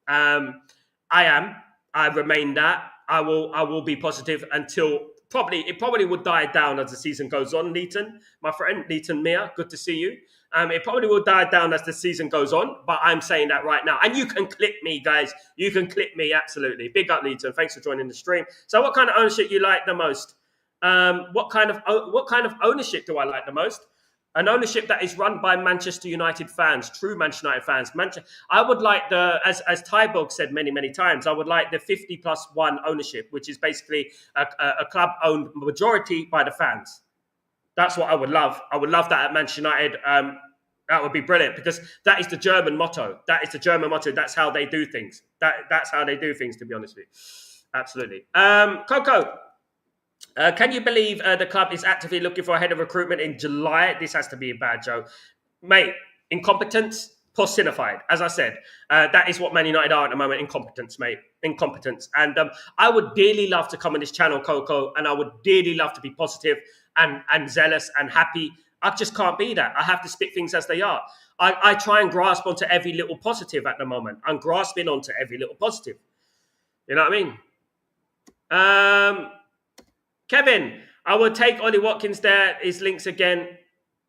I remain that. I will be positive until it probably will die down as the season goes on, Leighton, my friend. Leighton Mia, good to see you. It probably will die down as the season goes on, but I'm saying that right now. And you can clip me, guys. You can clip me, absolutely. Big up, Leighton. Thanks for joining the stream. So what kind of ownership you like the most? What kind of ownership do I like the most? An ownership that is run by Manchester United fans, true Manchester United fans. I would like as Tyborg said many, many times, I would like the 50+1 ownership, which is basically a club owned majority by the fans. That's what I would love. I would love that at Manchester United. That would be brilliant because that is the German motto. That is the German motto. That's how they do things. That's how they do things, to be honest with you. Absolutely. Coco, can you believe the club is actively looking for a head of recruitment in July? This has to be a bad joke. Mate, incompetence personified. As I said, that is what Man United are at the moment. Incompetence, mate. Incompetence. And I would dearly love to come on this channel, Coco, and I would dearly love to be positive and zealous and happy. I just can't be that. I have to spit things as they are. I try and grasp onto every little positive at the moment. I'm grasping onto every little positive. You know what I mean? Kevin, I would take Ollie Watkins there. His links again.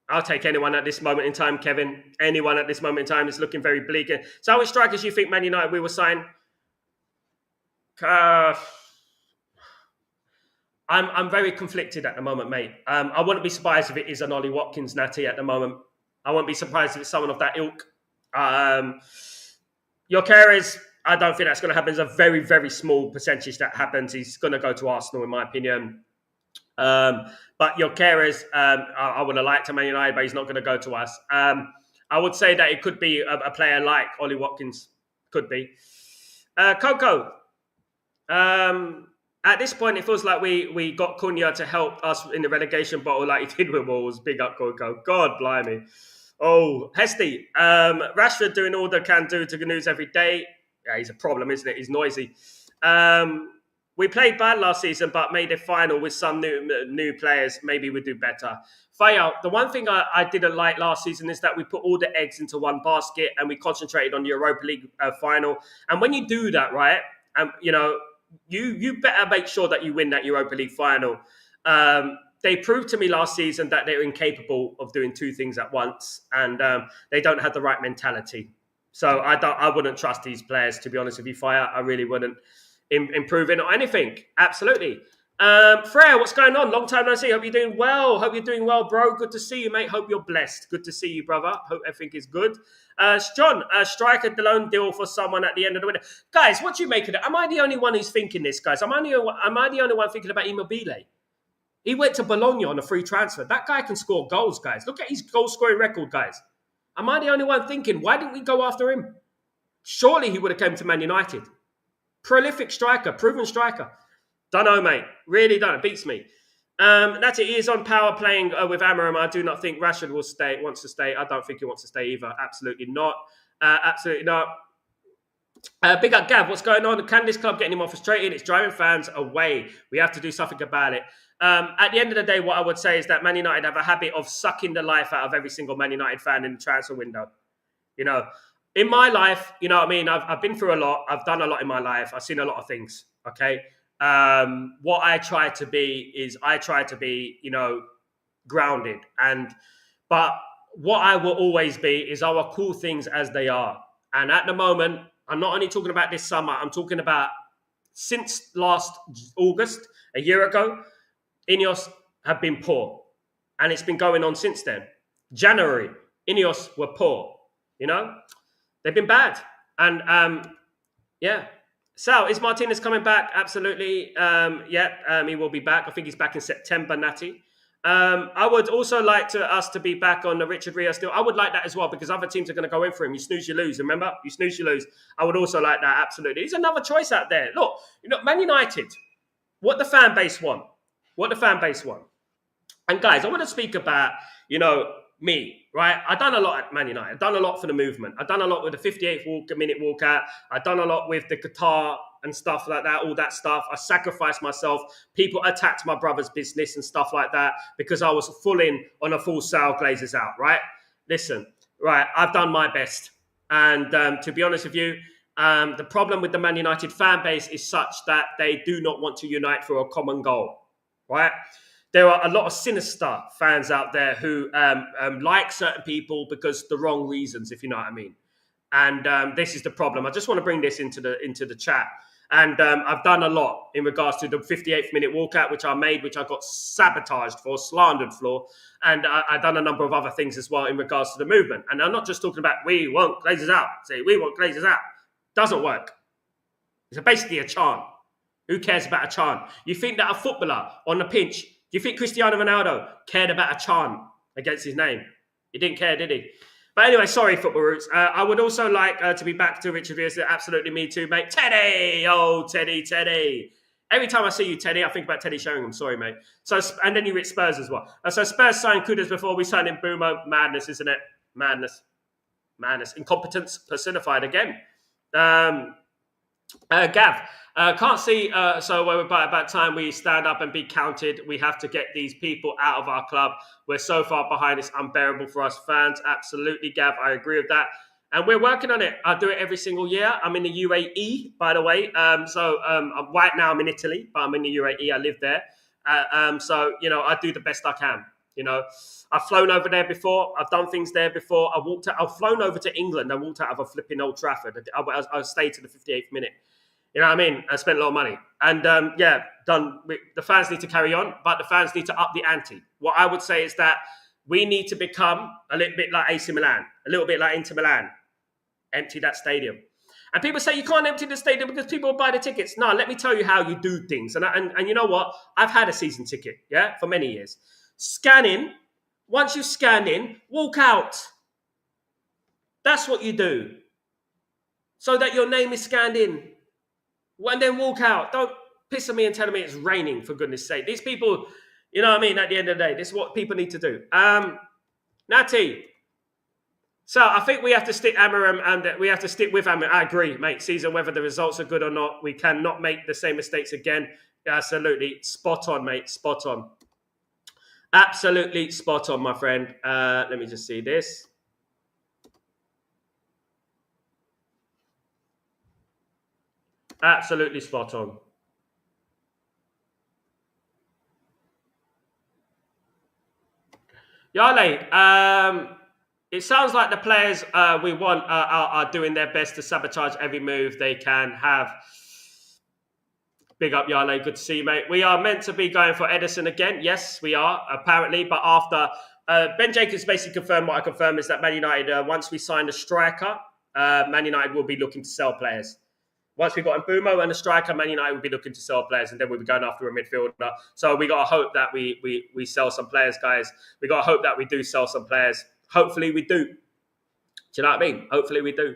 I'll take anyone at this moment in time, Kevin. Anyone at this moment in time is looking very bleak. So which strikers you think Man United we will sign? I'm very conflicted at the moment, mate. I wouldn't be surprised if it is an Ollie Watkins natty at the moment. I wouldn't be surprised if it's someone of that ilk. Gyokeres, I don't think that's going to happen. There's a very, very small percentage that happens. He's going to go to Arsenal, in my opinion. But Gyokeres, I would have liked him at United, but he's not going to go to us. I would say that it could be a player like Ollie Watkins. Could be. Coco, at this point, it feels like we got Cunha to help us in the relegation battle like he did with Wolves. Big up, Coco. God blimey. Oh, Hesty. Rashford doing all they can do to the news every day. Yeah, he's a problem, isn't it? He's noisy. We played bad last season, but made a final with some new players. Maybe we do better. Fayal, the one thing I didn't like last season is that we put all the eggs into one basket and we concentrated on the Europa League final. And when you do that, right, you know, you better make sure that you win that Europa League final. They proved to me last season that they're incapable of doing two things at once, and they don't have the right mentality. So I wouldn't trust these players, to be honest with you, Fire. I really wouldn't improve it or anything. Absolutely. Freya, what's going on? Long time no see. Hope you're doing well. Hope you're doing well, bro. Good to see you, mate. Hope you're blessed. Good to see you, brother. Hope everything is good. John, striker the loan deal for someone at the end of the window. Guys, what do you make of it? Am I the only one who's thinking this, guys? Am I the only one thinking about Immobile? He went to Bologna on a free transfer. That guy can score goals, guys. Look at his goal-scoring record, guys. Am I the only one thinking, why didn't we go after him? Surely he would have come to Man United. Prolific striker, proven striker. Don't know, mate. Really don't. It beats me. That's it. He is on power playing with Amarim. I do not think Rashford wants to stay. I don't think he wants to stay either. Absolutely not. Absolutely not. Big up, Gav. What's going on? Can this club get any more frustrated? It's driving fans away. We have to do something about it. At the end of the day, what I would say is that Man United have a habit of sucking the life out of every single Man United fan in the transfer window. You know, in my life, you know what I mean? I've been through a lot. I've done a lot in my life. I've seen a lot of things. Okay. What I try to be is you know, grounded. But what I will always be is I will call things as they are. And at the moment, I'm not only talking about this summer, I'm talking about since last August, a year ago, Ineos have been poor. And it's been going on since then. January, Ineos were poor. You know, they've been bad. And yeah. Sal, is Martinez coming back? Absolutely. He will be back. I think he's back in September, Natty. I would also like us to be back on the Richard Rios deal. I would like that as well because other teams are going to go in for him. You snooze, you lose. Remember? You snooze, you lose. I would also like that. Absolutely. There's another choice out there. Look, you know, Man United, what the fan base want. What the fan base want. And guys, I want to speak about, you know, me, right? I've done a lot at Man United. I've done a lot for the movement. I've done a lot with the 58th minute walkout. I've done a lot with the Qatar and stuff like that, all that stuff. I sacrificed myself. People attacked my brother's business and stuff like that because I was full in on a full Sal Glazers out, right? Listen, right, I've done my best. And to be honest with you, the problem with the Man United fan base is such that they do not want to unite for a common goal, right? There are a lot of sinister fans out there who like certain people because the wrong reasons, if you know what I mean. And this is the problem. I just want to bring this into the chat. And I've done a lot in regards to the 58th minute walkout, which I made, which I got sabotaged for, slandered for. And I've done a number of other things as well in regards to the movement. And I'm not just talking about we want Glazers out. Say, we want Glazers out. Doesn't work. It's basically a chant. Who cares about a chant? You think that a footballer on the pitch, do you think Cristiano Ronaldo cared about a chant against his name? He didn't care, did he? But anyway, sorry, Football Roots. I would also like to be back to Richard Rios. Absolutely, me too, mate. Teddy! Oh, Teddy. Every time I see you, Teddy, I think about Teddy Sheringham. Sorry, mate. So, and then you read Spurs as well. So Spurs signed Kudus before we signed in Mbeumo. Madness, isn't it? Madness. Incompetence personified again. Gav, can't see, so we're about time we stand up and be counted. We have to get these people out of our club. We're so far behind, it's unbearable for us fans. Absolutely, Gav, I agree with that. And we're working on it. I do it every single year. I'm in the UAE, by the way. Right now I'm in Italy, but I'm in the UAE. I live there. So, you know, I do the best I can. You know, I've flown over there before. I've done things there before. I've flown over to England and walked out of a flipping Old Trafford. I stayed to the 58th minute. You know what I mean? I spent a lot of money. And done. The fans need to carry on, but the fans need to up the ante. What I would say is that we need to become a little bit like AC Milan, a little bit like Inter Milan. Empty that stadium. And people say you can't empty the stadium because people will buy the tickets. No, let me tell you how you do things. And you know what? I've had a season ticket, for many years. Scan in. Once you've scanned in, walk out. That's what you do. So that your name is scanned in. And then walk out. Don't piss on me and tell me it's raining, for goodness sake. These people, you know what I mean, at the end of the day, this is what people need to do. Natty. So I think we have to stick Amarim and we have to stick with Amarim. I agree, mate. Season, whether the results are good or not, we cannot make the same mistakes again. Absolutely. Spot on, mate. Spot on. Absolutely spot on, my friend. Let me just see this. Absolutely spot on. Yale, it sounds like the players we want are doing their best to sabotage every move they can have. Big up, Yale. Good to see you, mate. We are meant to be going for Edison again. Yes, we are, apparently. But after Ben Jacobs basically confirmed what I confirmed is that Man United, once we sign a striker, Man United will be looking to sell players. Once we've got Mbeumo and a striker, Man United will be looking to sell players, and then we'll be going after a midfielder. So we got to hope that we sell some players, guys. We got to hope that we do sell some players. Hopefully we do. Do you know what I mean? Hopefully we do.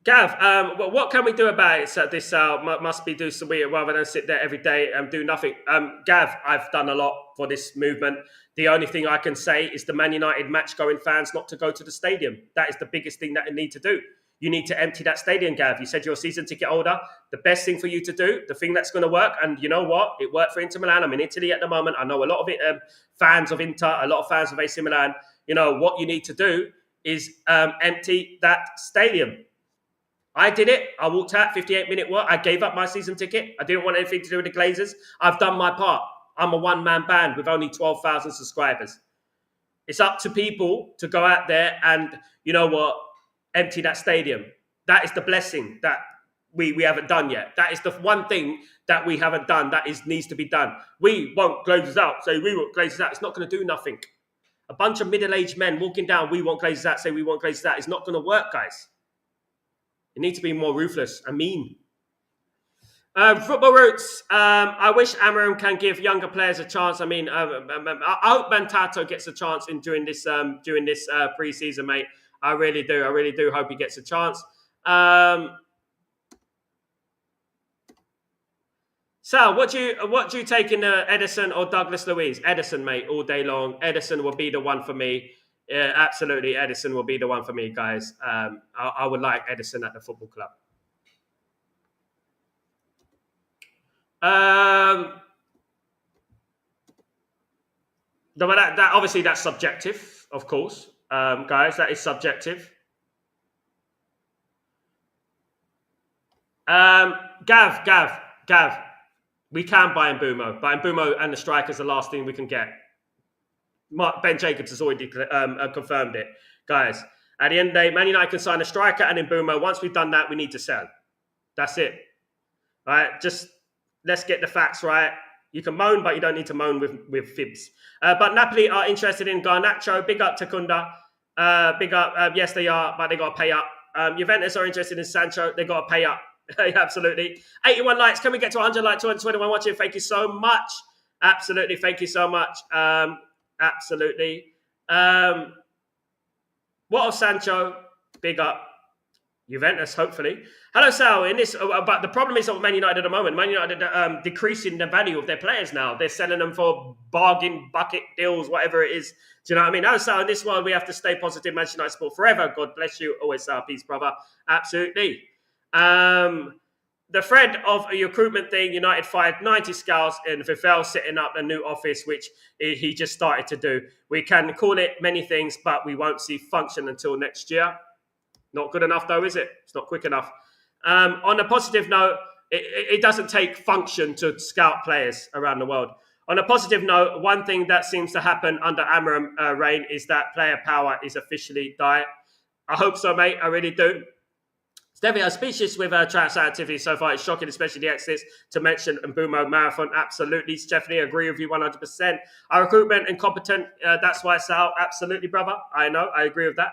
Gav, what can we do about it? So this must be do some weird rather than sit there every day and do nothing. Gav, I've done a lot for this movement. The only thing I can say is the Man United match-going fans not to go to the stadium. That is the biggest thing that you need to do. You need to empty that stadium, Gav. You said you're a season ticket holder. The best thing for you to do, the thing that's going to work, and you know what? It worked for Inter Milan. I'm in Italy at the moment. I know a lot of fans of Inter, a lot of fans of AC Milan. what you need to do is empty that stadium. I did it. I walked out, 58-minute work. I gave up my season ticket. I didn't want anything to do with the Glazers. I've done my part. I'm a one-man band with only 12,000 subscribers. It's up to people to go out there and, empty that stadium. That is the blessing that we haven't done yet. That is the one thing that we haven't done that needs to be done. We want Glazers out. Say we want Glazers out. It's not going to do nothing. A bunch of middle-aged men walking down, we want Glazers out, say we want Glazers out. It's not going to work, guys. You need to be more ruthless and mean. Football Roots. I wish Amarim can give younger players a chance. I mean, I hope Mantato gets a chance during this pre-season, mate. I really do. I really do hope he gets a chance. Sal, what do you take in Edison or Douglas Luiz? Edison, mate, all day long. Edison will be the one for me. Yeah, absolutely. Edison will be the one for me, guys. I would like Edison at the football club. That obviously that's subjective, of course, guys. That is subjective. Gav. We can buy Mbeumo. But Mbeumo and the striker is the last thing we can get. Ben Jacobs has already confirmed it. Guys, at the end of the day, Man United can sign a striker and Mbeumo. Once we've done that, we need to sell. That's it. All right, just let's get the facts right. You can moan, but you don't need to moan with fibs. But Napoli are interested in Garnacho. Big up Takunda. Big up. Yes, they are, but they got to pay up. Juventus are interested in Sancho. They got to pay up. Absolutely. 81 likes. Can we get to 100 likes? 221 watching. Thank you so much. Absolutely. Thank you so much. Absolutely. What of Sancho? Big up. Juventus, hopefully. Hello, Sal. In this, but the problem is with Man United at the moment. Man United decreasing the value of their players now. They're selling them for bargain bucket deals, whatever it is. Do you know what I mean? Hello, Sal. In this world, we have to stay positive. Manchester United sport forever. God bless you. Always, Sal. Peace, brother. Absolutely. The thread of a recruitment thing, United fired 90 scouts and Vifel setting up a new office, which he just started to do. We can call it many things, but we won't see function until next year. Not good enough, though, is it? It's not quick enough. On a positive note, it doesn't take function to scout players around the world. On a positive note, one thing that seems to happen under Amarim reign is that player power is officially died. I hope so, mate. I really do. Definitely, I'm speechless with transfer activity so far. It's shocking, especially the exits, to mention Mbeumo Marathon. Absolutely, Stephanie, agree with you 100%. Our recruitment incompetent. That's why, Sal, absolutely, brother. I know, I agree with that.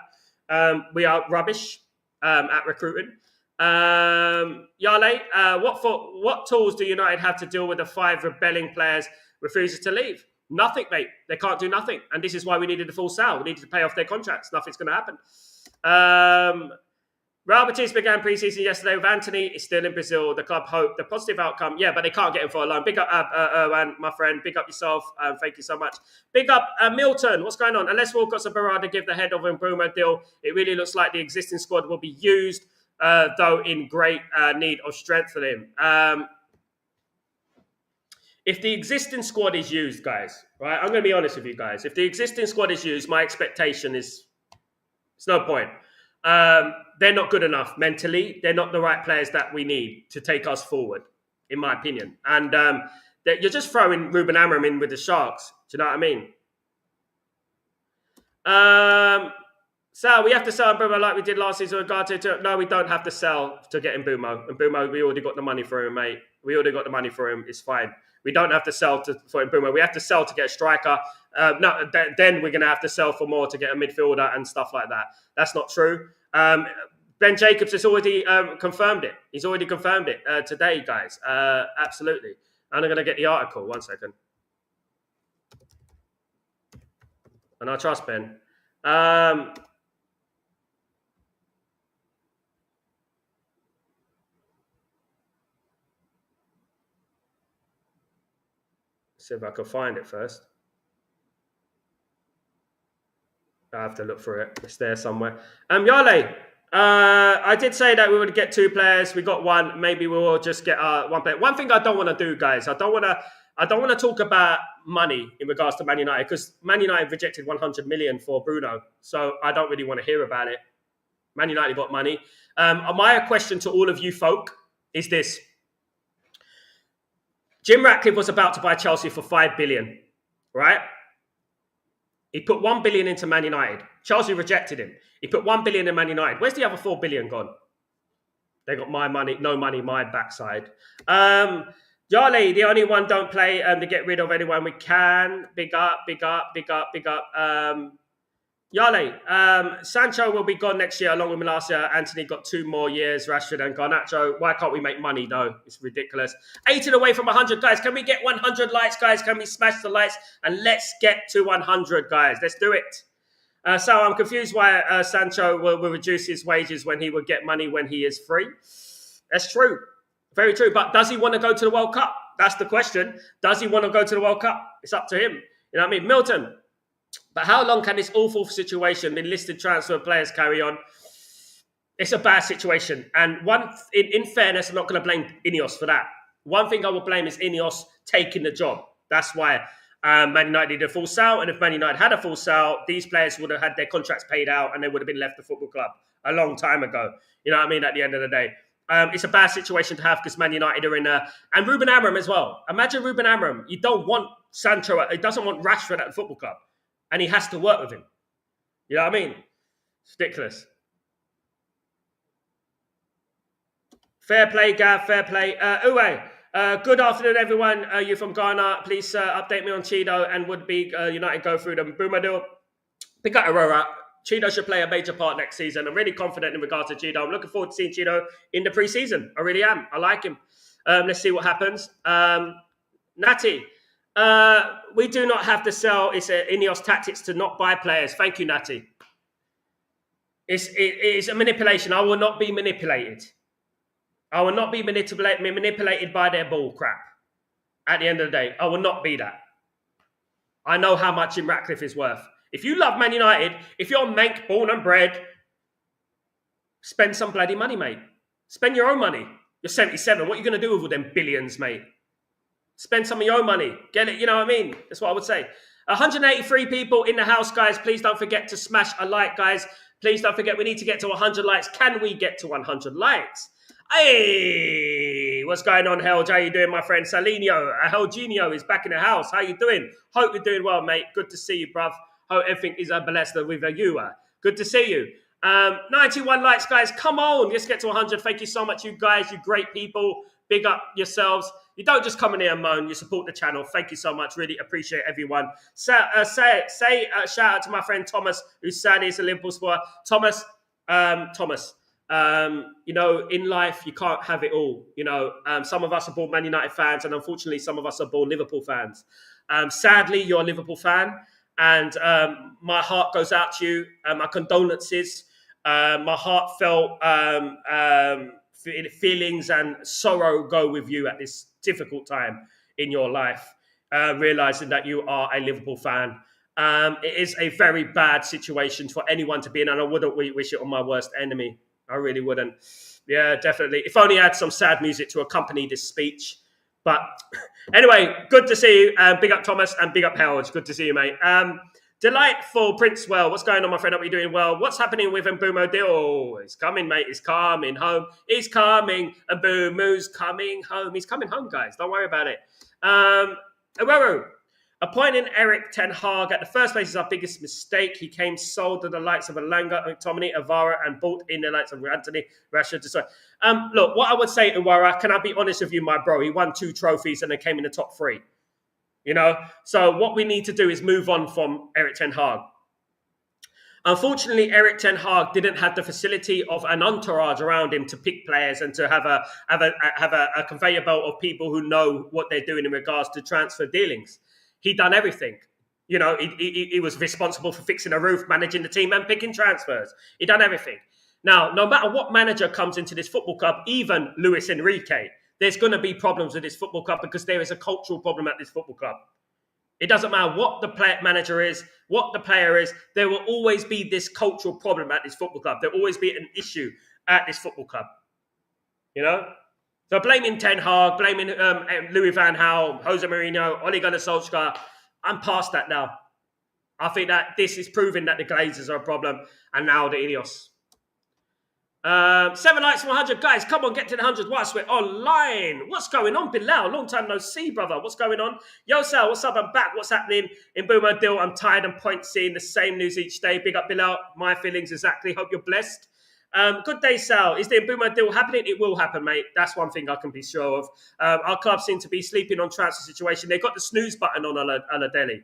We are rubbish at recruiting. Yale, what tools do United have to deal with the 5 rebelling players refuses to leave? Nothing, mate. They can't do nothing. And this is why we needed the full sale. We needed to pay off their contracts. Nothing's going to happen. Real Betis began pre-season yesterday with Anthony. Is still in Brazil. The club hope the positive outcome. Yeah, but they can't get him for a loan. Big up, Erwan, my friend. Big up yourself. Thank you so much. Big up, Milton. What's going on? Unless Walcott's and Barada give the head of Mbeumo deal, it really looks like the existing squad will be used, though in great need of strengthening. If the existing squad is used, guys, right? I'm going to be honest with you guys. If the existing squad is used, my expectation is it's no point. They're not good enough mentally. They're not the right players that we need to take us forward, in my opinion. And you're just throwing Ruben Amorim in with the Sharks. Do you know what I mean? Sal, we have to sell Mbeumo like we did last season. No, we don't have to sell to get Mbeumo. Mbeumo, we already got the money for him, mate. We already got the money for him. It's fine. We don't have to sell for Mbeumo. We have to sell to get a striker. Then we're going to have to sell for more to get a midfielder and stuff like that. That's not true. Ben Jacobs has already confirmed it. He's already confirmed it today, guys. Absolutely. And I'm going to get the article. 1 second. And I trust Ben. See if I can find it first. I have to look for it. It's there somewhere. Yale, I did say that we would get 2 players. We got 1. Maybe we will just get 1 player. One thing I don't want to do, guys, I don't want to I don't want to talk about money in regards to Man United because Man United rejected 100 million for Bruno. So I don't really want to hear about it. Man United got money. My question to all of you folk is this. Jim Ratcliffe was about to buy Chelsea for 5 billion, right? He put 1 billion into Man United. Chelsea rejected him. He put 1 billion in Man United. Where's the other 4 billion gone? They got my money, no money, my backside. Yale, the only one don't play to get rid of anyone we can. Big up. Yale, Sancho will be gone next year along with Malacia. Anthony got 2 more years, Rashford and Garnacho. Why can't we make money though? It's ridiculous. 80 away from 100, guys. Can we get 100 likes, guys? Can we smash the likes? And let's get to 100, guys. Let's do it. So I'm confused why Sancho will reduce his wages when he will get money when he is free. That's true. Very true. But does he want to go to the World Cup? That's the question. Does he want to go to the World Cup? It's up to him. You know what I mean? Milton. But how long can this awful situation, the listed transfer players, carry on? It's a bad situation. And in fairness, I'm not going to blame Ineos for that. One thing I will blame is Ineos taking the job. That's why Man United did a full sale. And if Man United had a full sale, these players would have had their contracts paid out and they would have been left the football club a long time ago. You know what I mean? At the end of the day. It's a bad situation to have because Man United are in a... And Ruben Amorim as well. Imagine Ruben Amorim. You don't want Sancho. He doesn't want Rashford at the football club. And he has to work with him. You know what I mean? It's ridiculous. Fair play, Gav. Fair play. Uwe, good afternoon, everyone. You from Ghana. Please update me on Chido and would be United go through them. Mbeumo, pick up Aurora. Chido should play a major part next season. I'm really confident in regards to Chido. I'm looking forward to seeing Chido in the preseason. I really am. I like him. Let's see what happens. Natty. We do not have to sell. It's Ineos tactics to not buy players. Thank you, Natty. It is a manipulation. I will not be manipulated. I will not be manipulated by their bull crap. At the end of the day, I will not be that. I know how much Jim Ratcliffe is worth. If you love Man United, if you're Mank, born and bred, spend some bloody money, mate. Spend your own money. You're 77. What are you going to do with all them billions, mate? Spend some of your own money. Get it? You know what I mean? That's what I would say. 183 people in the house, guys. Please don't forget to smash a like, guys. Please don't forget we need to get to 100 likes. Can we get to 100 likes? Hey, what's going on, Helge? How you doing, my friend? Salinho, Helginho is back in the house. How you doing? Hope you're doing well, mate. Good to see you, bruv. Hope everything is blessed with you. Good to see you. 91 likes, guys. Come on. Let's get to 100. Thank you so much, you guys. You great people. Big up yourselves. You don't just come in here and moan. You support the channel. Thank you so much. Really appreciate everyone. Shout out to my friend Thomas, who's sadly is a Liverpool supporter. Thomas, you know, in life, you can't have it all. You know, some of us are born Man United fans, and unfortunately, some of us are born Liverpool fans. Sadly, you're a Liverpool fan, and my heart goes out to you. My condolences. My heartfelt feelings and sorrow go with you at this difficult time in your life, realizing that you are a Liverpool fan. It is a very bad situation for anyone to be in, and I wouldn't wish it on my worst enemy. I really wouldn't. Yeah, definitely. If only I had some sad music to accompany this speech. But anyway, good to see you. Big up Thomas and big up Howard. Good to see you, mate. Delightful Princewell. What's going on, my friend? Hope you're doing well. What's happening with Mbeumo deal? Oh, it's coming, mate. It's coming home. It's coming. Mbeumo's coming home. He's coming home, guys. Don't worry about it. Aurora. Appointing Eric Ten Hag at the first place is our biggest mistake. He came sold to the likes of Elanga, McTominay, Avara, and bought in the likes of Anthony, Rashford. Look, what I would say, Awara, can I be honest with you, my bro? He won 2 trophies and they came in the top 3. You know? So what we need to do is move on from Eric Ten Hag. Unfortunately, Eric Ten Hag didn't have the facility of an entourage around him to pick players and to have a conveyor belt of people who know what they're doing in regards to transfer dealings. He done everything. You know, he was responsible for fixing a roof, managing the team and picking transfers. He done everything. Now, no matter what manager comes into this football club, even Luis Enrique, there's going to be problems with this football club because there is a cultural problem at this football club. It doesn't matter what the manager is, what the player is. There will always be this cultural problem at this football club. There will always be an issue at this football club. You know? So blaming Ten Hag, blaming Louis van Gaal, Jose Mourinho, Ole Gunnar Solskjaer, I'm past that now. I think that this is proving that the Glazers are a problem, and now the Ineos. 7 likes from 100. Guys, come on, get to the 100 whilst we're online. What's going on, Bilal? Long time no see, brother. What's going on? Yo, Sal, what's up? I'm back. What's happening? In Mbeumo deal, I'm tired and point seeing the same news each day. Big up, Bilal. My feelings exactly. Hope you're blessed. Good day, Sal. Is the Mbeumo deal happening? It will happen, mate. That's one thing I can be sure of. Our club seem to be sleeping on transfer situation. They got the snooze button on Aladeli.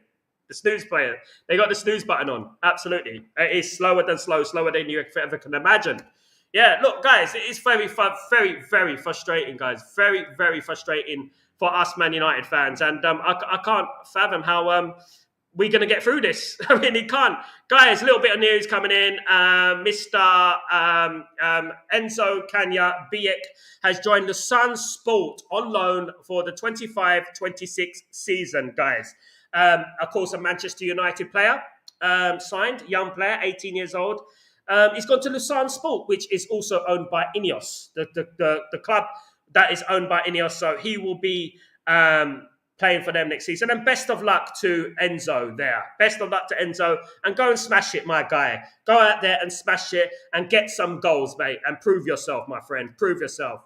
The snooze player. They got the snooze button on. Absolutely. It is slower than you ever can imagine. Yeah, look, guys, it is very, very frustrating, guys. Very, very frustrating for us Man United fans. And I can't fathom how we're going to get through this. I really can't. Guys, a little bit of news coming in. Mr. Enzo Kanya Biek has joined the Sun Sport on loan for the 25-26 season, guys. Of course, a Manchester United player signed, young player, 18 years old. He's gone to Lausanne Sport, which is also owned by Ineos, the club that is owned by Ineos. So he will be playing for them next season. And best of luck to Enzo there. Best of luck to Enzo. And go and smash it, my guy. Go out there and smash it and get some goals, mate. And prove yourself, my friend. Prove yourself.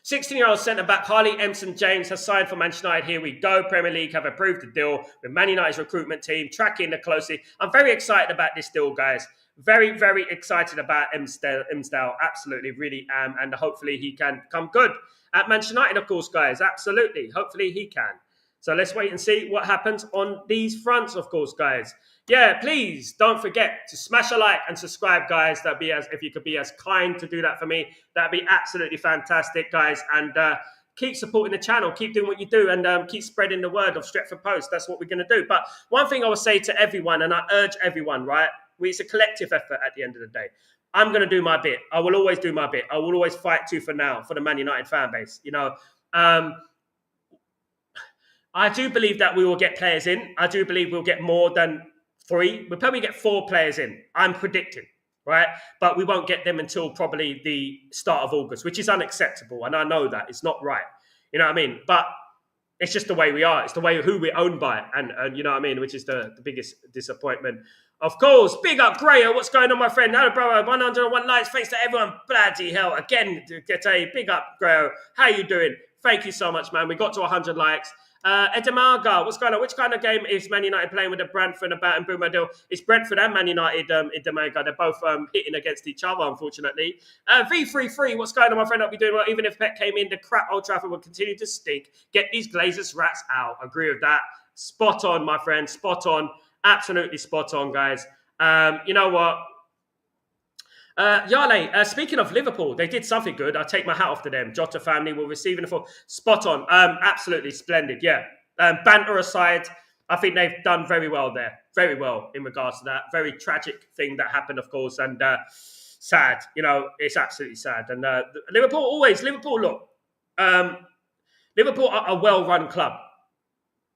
16-year-old centre-back Harley Emson-James has signed for Manchester United. Here we go. Premier League have approved the deal with Man United's recruitment team, tracking it closely. I'm very excited about this deal, guys. Very, very excited about Emsdale. Absolutely, really am. And hopefully he can come good at Manchester United, of course, guys. Absolutely. Hopefully he can. So let's wait and see what happens on these fronts, of course, guys. Yeah, please don't forget to smash a like and subscribe, guys. That'd be if you could be as kind to do that for me. That'd be absolutely fantastic, guys. And keep supporting the channel. Keep doing what you do, and keep spreading the word of Stretford Post. That's what we're going to do. But one thing I will say to everyone, and I urge everyone, right? It's a collective effort at the end of the day. I'm going to do my bit. I will always do my bit. I will always fight tooth and nail for the Man United fan base. You know, I do believe that we will get players in. I do believe we'll get more than 3. We'll probably get 4 players in. I'm predicting, right? But we won't get them until probably the start of August, which is unacceptable. And I know that. It's not right. You know what I mean? But it's just the way we are. It's the way who we're owned by. And you know what I mean? Which is the biggest disappointment. Of course, big up Grayo. What's going on, my friend? Hello, brother. 101 likes. Thanks to everyone. Bloody hell. Again, get a big up, Grayo. How you doing? Thank you so much, man. We got to 100 likes. Edemaga, what's going on? Which kind of game is Man United playing with the Brentford about Mbeumo deal? It's Brentford and Man United, Edemaga. They're both hitting against each other, unfortunately. V33, what's going on, my friend? Hope you're doing well. Even if Pep came in, the crap Old Trafford will continue to stink. Get these Glazers rats out. Agree with that. Spot on, my friend. Spot on. Absolutely spot on, guys. You know what? Yale, speaking of Liverpool, they did something good. I take my hat off to them. Jota family will receive an full. Spot on. Absolutely splendid. Yeah. Banter aside, I think they've done very well there. Very well in regards to that. Very tragic thing that happened, of course. And sad. You know, it's absolutely sad. And Liverpool, look. Liverpool are a well-run club.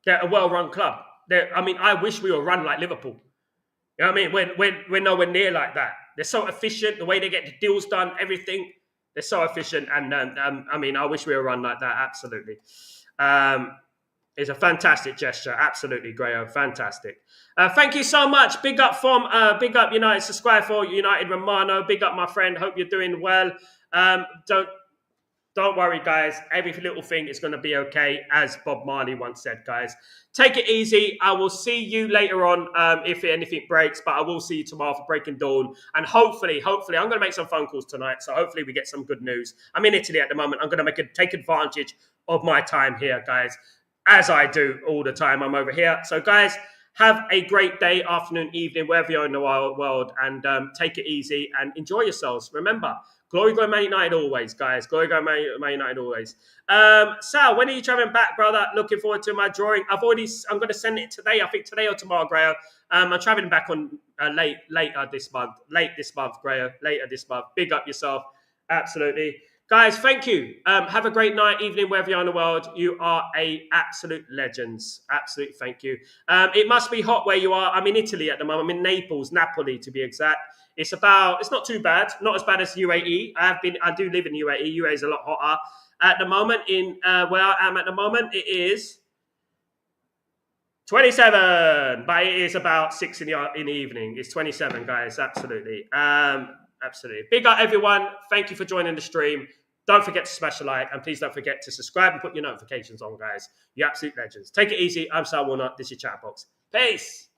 They're a well-run club. I wish we were run like Liverpool. You know what I mean? We're nowhere near like that. They're so efficient. The way they get the deals done, everything. They're so efficient. And I wish we were run like that. Absolutely. It's a fantastic gesture. Absolutely, Grayo. Fantastic. Thank you so much. Big up United. Subscribe for United Romano. Big up, my friend. Hope you're doing well. Don't worry, guys. Every little thing is going to be okay, as Bob Marley once said, guys. Take it easy. I will see you later on if anything breaks, but I will see you tomorrow for Breaking Dawn. And hopefully, I'm going to make some phone calls tonight, so hopefully we get some good news. I'm in Italy at the moment. I'm going to take advantage of my time here, guys, as I do all the time. I'm over here. So, guys, have a great day, afternoon, evening, wherever you're in the world, and take it easy and enjoy yourselves. Remember, glory go Man United always, guys. Glory go Man United always. Sal, when are you traveling back, brother? Looking forward to my drawing. I'm going to send it today. I think today or tomorrow, Grayo. I'm traveling back on later this month, Grayo. Later this month. Big up yourself. Absolutely. Guys, thank you. Have a great night, evening, wherever you are in the world. You are absolute legends. Absolutely, thank you. It must be hot where you are. I'm in Italy at the moment. I'm in Naples, Napoli to be exact. It's not too bad, not as bad as UAE. I do live in UAE. UAE is a lot hotter at the moment. In where I am at the moment, it is 27, but it is about 6 in the evening. It's 27, guys. Absolutely. Absolutely. Big up, everyone. Thank you for joining the stream. Don't forget to smash a like, and please don't forget to subscribe and put your notifications on, guys. You absolute legends. Take it easy. I'm Sal Warner. This is Chatterbox. Peace.